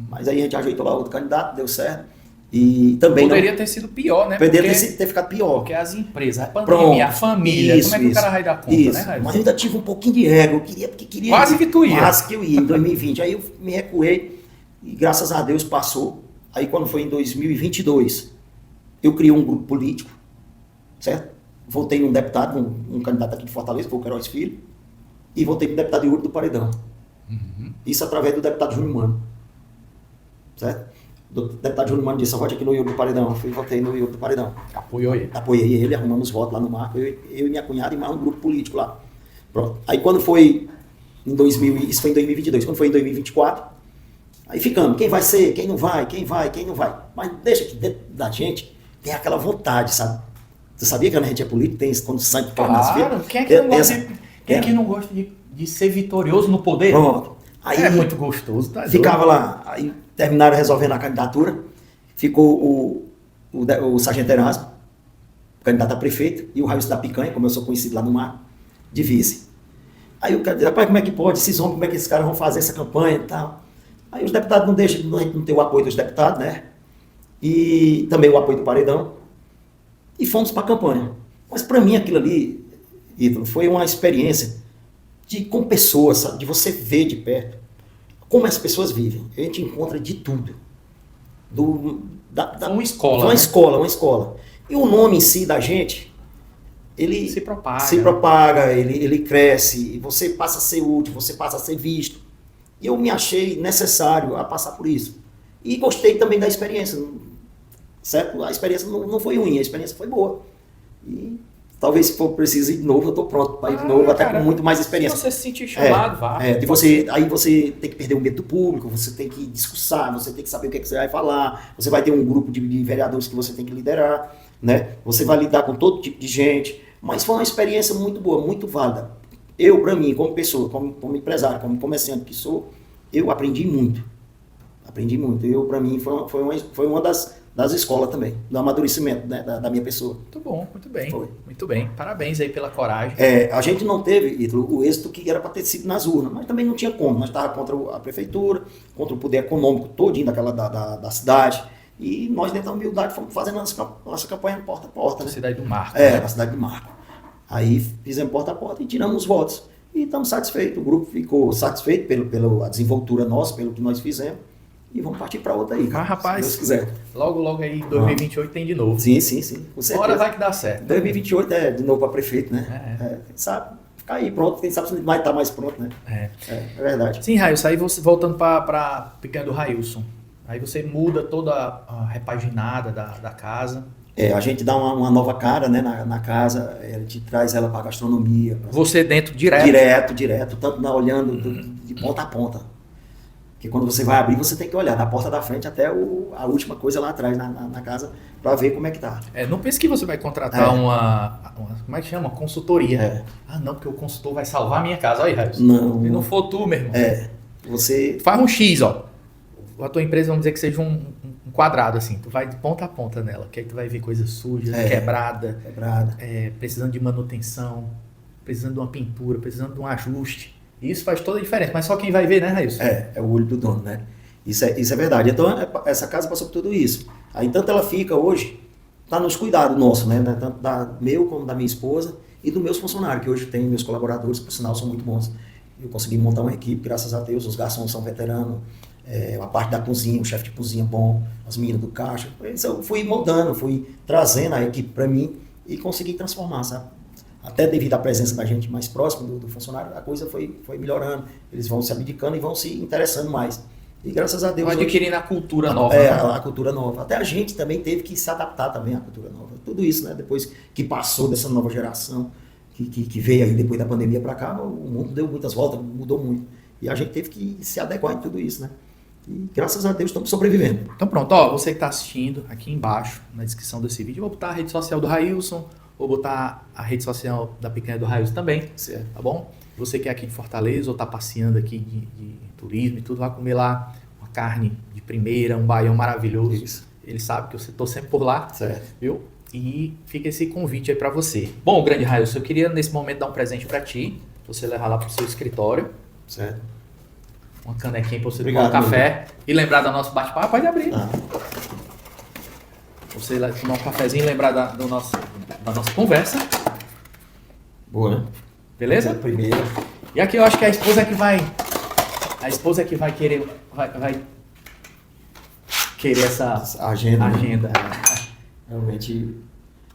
Mas aí a gente ajeitou lá outro candidato, deu certo. E também Poderia ter sido pior, né? Poderia ter ficado pior. Porque as empresas, a pandemia, a família, como é que o cara vai dar conta, né, Raíssa? Mas eu ainda tive um pouquinho de ego, porque queria Quase que tu ia. Quase que eu ia em 2020. Aí eu me recuei e graças a Deus passou. Aí quando foi em 2022, eu criei um grupo político, certo? Votei num deputado, um candidato aqui de Fortaleza, foi o Queiroz Filho, e votei no deputado Yuri do Paredão. Isso através do deputado Júnior Mano, certo? O deputado Júnior Mano disse, eu vote aqui no Yuri do Paredão. Eu votei no Yuri do Paredão. Apoiei ele, arrumamos votos lá no Marco, eu e minha cunhada e mais um grupo político lá. Pronto. Aí quando foi isso foi em 2022, quando foi em 2024, aí ficamos, quem vai ser, quem não vai. Mas deixa que dentro da gente tem aquela vontade, sabe? Você sabia que quando a gente é político, tem isso, quando o sangue corre nas veias? Quem é que não gosta de ser vitorioso no poder? Pronto. Aí, é muito gostoso, tá? Ficava lá, aí terminaram resolvendo a candidatura, ficou o Sargento Erasmo, candidato a prefeito, e o Raíssa da Picanha, como eu sou conhecido lá no mar, de vice. Aí o cara disse, rapaz, como é que pode, esses homens, como é que esses caras vão fazer essa campanha e tal? Aí os deputados não deixam, não ter o apoio dos deputados, né? E também o apoio do Paredão. E fomos para a campanha. Mas para mim aquilo ali, Ítalo, foi uma experiência com pessoas, sabe? De você ver de perto como as pessoas vivem. A gente encontra de tudo. Uma escola. Uma escola. E o nome em si da gente, ele se propaga, ele cresce, e você passa a ser útil, você passa a ser visto. E eu me achei necessário a passar por isso. E gostei também da experiência. Certo? A experiência não foi ruim, a experiência foi boa. E talvez se for preciso ir de novo, eu estou pronto para ir de novo, até com muito mais experiência. Se você se sentir chamado, vá. Aí você tem que perder o medo do público, você tem que discursar, você tem que saber o que, é que você vai falar, você vai ter um grupo de vereadores que você tem que liderar, né? Você vai lidar com todo tipo de gente, mas foi uma experiência muito boa, muito válida. Eu, para mim, como pessoa, como empresário, como comerciante que sou, eu aprendi muito. Eu, para mim, foi uma das escolas também, do amadurecimento, né, da minha pessoa. Muito bom, muito bem. Foi. Muito bem. Parabéns aí pela coragem. A gente não teve, Ítalo, o êxito que era para ter sido nas urnas, mas também não tinha como. Nós estávamos contra a prefeitura, contra o poder econômico todinho da cidade. E nós, dentro da humildade, fomos fazendo nossa campanha porta a porta. Na cidade do Marco. Na cidade do Marco. Aí fizemos porta a porta e tiramos os votos. E estamos satisfeitos. O grupo ficou satisfeito pela desenvoltura nossa, pelo que nós fizemos. E vamos partir para outra aí. Mas, rapaz, se Deus quiser. Logo aí, 2028 tem de novo. Sim. Com certeza. Hora vai que dá certo. 2028 é de novo para prefeito, né? Sabe? Ficar aí pronto, quem sabe se vai estar mais pronto, né? É verdade. Sim, Railson, aí você voltando para Picanha do Railson. Aí você muda toda a repaginada da casa. A gente dá uma nova cara, né, na casa, a gente traz ela para a gastronomia. Você dentro direto? Direto, tanto olhando de ponta a ponta. Porque quando você vai abrir, você tem que olhar da porta da frente até a última coisa lá atrás na casa para ver como é que tá. Não pense que você vai contratar uma como é que chama? Consultoria. Não, porque o consultor vai salvar a minha casa. Olha aí, Railson. Não. Se não for tu, meu irmão. Você... Faz um X, ó. A tua empresa, vamos dizer que seja um quadrado, assim. Tu vai de ponta a ponta nela, que aí tu vai ver coisa suja, quebrada. Precisando de manutenção, precisando de uma pintura, precisando de um ajuste. Isso faz toda a diferença, mas só quem vai ver, né, Railson? É o olho do dono, né? Isso é verdade. Então, essa casa passou por tudo isso. Aí, tanto ela fica hoje, tá nos cuidados nossos, né? Tanto meu como da minha esposa e dos meus funcionários, que hoje tem meus colaboradores, que por sinal são muito bons. Eu consegui montar uma equipe, graças a Deus, os garçons são veteranos, a parte da cozinha, o chefe de cozinha bom, as meninas do caixa. Eu fui moldando, fui trazendo a equipe para mim e consegui transformar, sabe? Até devido à presença da gente mais próximo do funcionário, a coisa foi melhorando. Eles vão se abdicando e vão se interessando mais. E graças a Deus... Vão adquirindo a cultura nova. A cultura nova. Até a gente também teve que se adaptar também à cultura nova. Tudo isso, né? Depois que passou dessa nova geração, que veio aí depois da pandemia para cá, o mundo deu muitas voltas, mudou muito. E a gente teve que se adequar em tudo isso, né? E graças a Deus estamos sobrevivendo. Então pronto, ó, você que está assistindo, aqui embaixo, na descrição desse vídeo, eu vou botar a rede social do Railson, vou botar a rede social da Picanha do Railson também, certo. Tá bom? Você que é aqui de Fortaleza ou está passeando aqui de turismo e tudo, vai comer lá carne de primeira, um baião maravilhoso. Isso. Ele sabe que eu estou sempre por lá, certo. Viu? E fica esse convite aí pra você. Bom, grande Railson, eu queria nesse momento dar um presente pra ti. Você levar lá pro seu escritório. Certo. Uma canequinha pra você Obrigado, tomar um café. E lembrar do nosso bate-papo, pode abrir. Ah, Você lá tomar um cafezinho e lembrar da nossa conversa. boa, né? Beleza? Primeiro. E aqui eu acho que a esposa é que vai. A esposa é que vai querer. Vai querer essa A agenda. agenda. Realmente,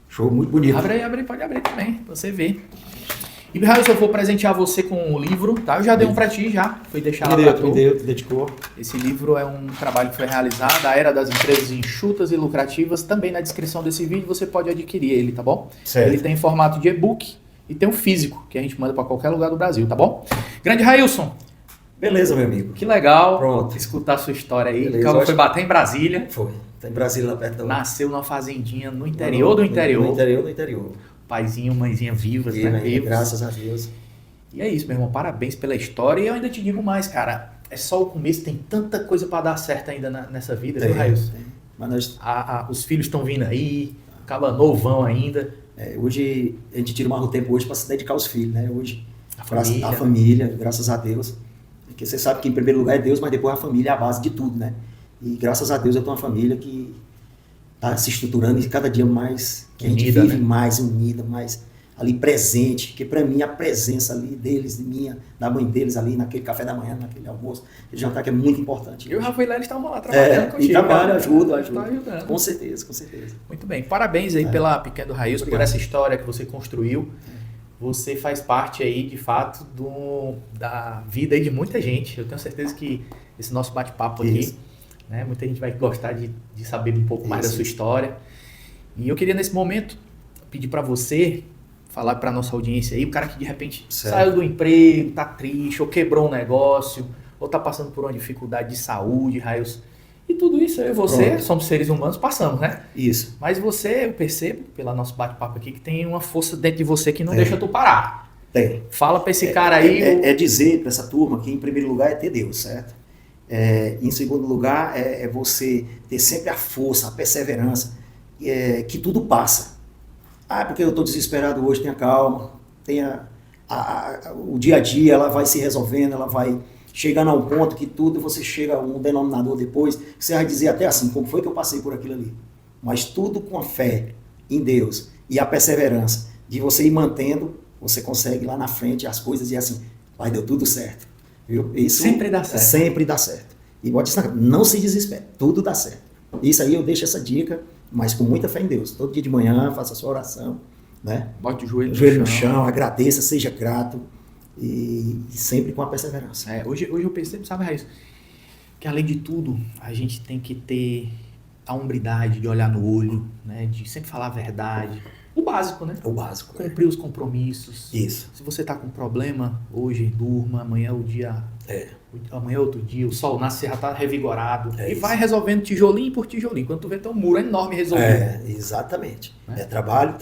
show muito bonito. Abre aí, pode abrir também, pra você ver. E, Railson, eu vou presentear você com o livro, tá? Eu já dei um pra ti, já. Fui deixar lá pra tu. Me deu, dedicou. Esse livro é um trabalho que foi realizado, A Era das Empresas Enxutas e Lucrativas. Também na descrição desse vídeo você pode adquirir ele, tá bom? Certo. Ele tem em formato de e-book e tem um físico, que a gente manda pra qualquer lugar do Brasil, tá bom? Grande Railson, Beleza, meu amigo. que legal Pronto. escutar a sua história aí. Beleza, Calma, eu foi acho- bater em Brasília, Foi. Tá em Brasília, lá perto da... nasceu numa fazendinha no interior do interior. No interior do interior. Paizinho, mãezinha vivas, E, né? né, Vivos. graças a Deus. E é isso, meu irmão. Parabéns pela história. E eu ainda te digo mais, cara. É só o começo, tem tanta coisa pra dar certo ainda nessa vida, viu, Railson? Mas nós, Os filhos estão vindo aí, acaba novão ainda. hoje, a gente tira mais o tempo hoje para se dedicar aos filhos, né? Hoje, A a família, graças a Deus. Porque você sabe que em primeiro lugar é Deus, mas depois a família é a base de tudo, né? E graças a Deus eu tenho uma família que está se estruturando e cada dia mais, que a gente Unida, vive né? mais unida, mais ali presente. Porque para mim a presença ali deles, minha, da mãe deles ali, naquele café da manhã, naquele almoço, aquele jantar que é muito importante. Eu e o Rafael, eles estavam lá trabalhando contigo. E trabalho, né? ajuda. Tá ajudando. Com certeza, com certeza. Muito bem. Parabéns aí pela Pequeno Railson, por Obrigado. essa história que você construiu. Você faz parte aí, de fato, da vida aí de muita gente. Eu tenho certeza que esse nosso bate-papo aqui, Isso. né, muita gente vai gostar de saber um pouco mais da Isso. sua história. E eu queria, nesse momento, pedir para você falar para nossa audiência aí, o cara que de repente Certo. saiu do emprego, tá triste, ou quebrou um negócio, ou tá passando por uma dificuldade de saúde, Railson. E tudo isso, eu e você, Pronto. somos seres humanos, passamos, né? Isso. Mas você, eu percebo, pelo nosso bate-papo aqui, que tem uma força dentro de você que não Tem. deixa tu parar. Tem. Fala pra esse cara aí. É dizer para essa turma que em primeiro lugar é ter Deus, certo? Em segundo lugar é você ter sempre a força, a perseverança, que tudo passa. Porque eu estou desesperado hoje, tenha calma, tenha o dia a dia, ela vai se resolvendo, ela vai chegando a um ponto que tudo, você chega a um denominador depois, que você vai dizer até assim, como foi que eu passei por aquilo ali? Mas tudo com a fé em Deus e a perseverança de você ir mantendo, você consegue lá na frente as coisas e assim, vai, deu tudo certo. Viu? Isso Sempre dá certo. Sempre dá certo. E pode estar, não se desespere, tudo dá certo. Isso aí eu deixo essa dica, mas com muita fé em Deus. Todo dia de manhã, faça a sua oração, né? Bote o joelho, Joelho no chão, agradeça, seja grato e sempre com a perseverança. Hoje eu percebo, sabe, Raíssa, que além de tudo, a gente tem que ter a hombridade de olhar no olho, né? De sempre falar a verdade. O básico, né? O básico. Cumprir os compromissos. Isso. Se você tá com problema, hoje durma, amanhã é o dia... Amanhã é outro dia, o sol nasce, você já tá revigorado. E Isso. vai resolvendo tijolinho por tijolinho. Quando tu vê, tem um muro enorme resolvido. Exatamente. Né? Trabalho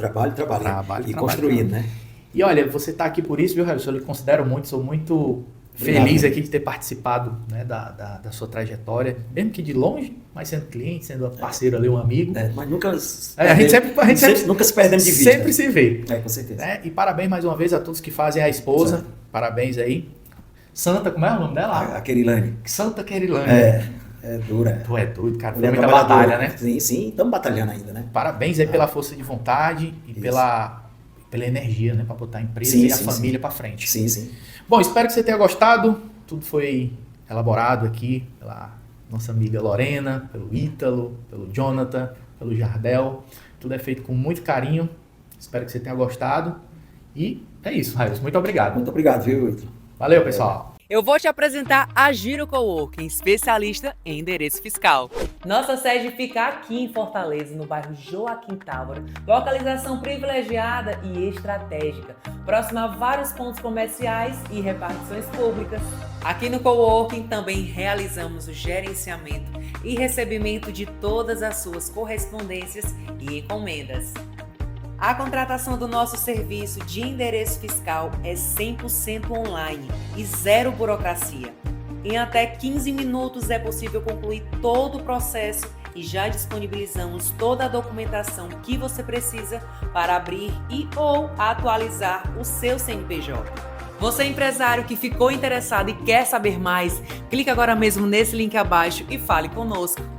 e construindo, né? E olha, você tá aqui por isso, viu, Railson? Eu lhe considero muito, sou muito Obrigado, feliz né? aqui de ter participado, né, da sua trajetória, mesmo que de longe, mas sendo cliente, sendo parceiro ali, um amigo. Mas nunca... A gente sempre nunca se perdendo de vista. Sempre se vê. Com certeza. Né? E parabéns mais uma vez a todos que fazem a esposa. Certo. Parabéns aí. Santa, como é o nome dela? A Querilane. Santa Querilane. É dura. Tu é doido, cara. Foi Mulher muita trabalhadora. batalha, né? Sim, estamos batalhando ainda, né? Parabéns aí pela força de vontade e Isso. pela energia, né? Pra botar a empresa Sim, e a sim, família pra frente. Sim. Bom, espero que você tenha gostado. Tudo foi elaborado aqui pela nossa amiga Lorena, pelo Ítalo, pelo Jonathan, pelo Jardel. Tudo é feito com muito carinho. Espero que você tenha gostado. E é isso, Railson. Muito obrigado. Muito obrigado, viu, Ítalo? Valeu, pessoal. Eu vou te apresentar a Giro Coworking, especialista em endereço fiscal. Nossa sede fica aqui em Fortaleza, no bairro Joaquim Távora. Localização privilegiada e estratégica, próxima a vários pontos comerciais e repartições públicas. Aqui no Coworking também realizamos o gerenciamento e recebimento de todas as suas correspondências e encomendas. A contratação do nosso serviço de endereço fiscal é 100% online e zero burocracia. Em até 15 minutos é possível concluir todo o processo e já disponibilizamos toda a documentação que você precisa para abrir e ou atualizar o seu CNPJ. Você empresário que ficou interessado e quer saber mais, clique agora mesmo nesse link abaixo e fale conosco.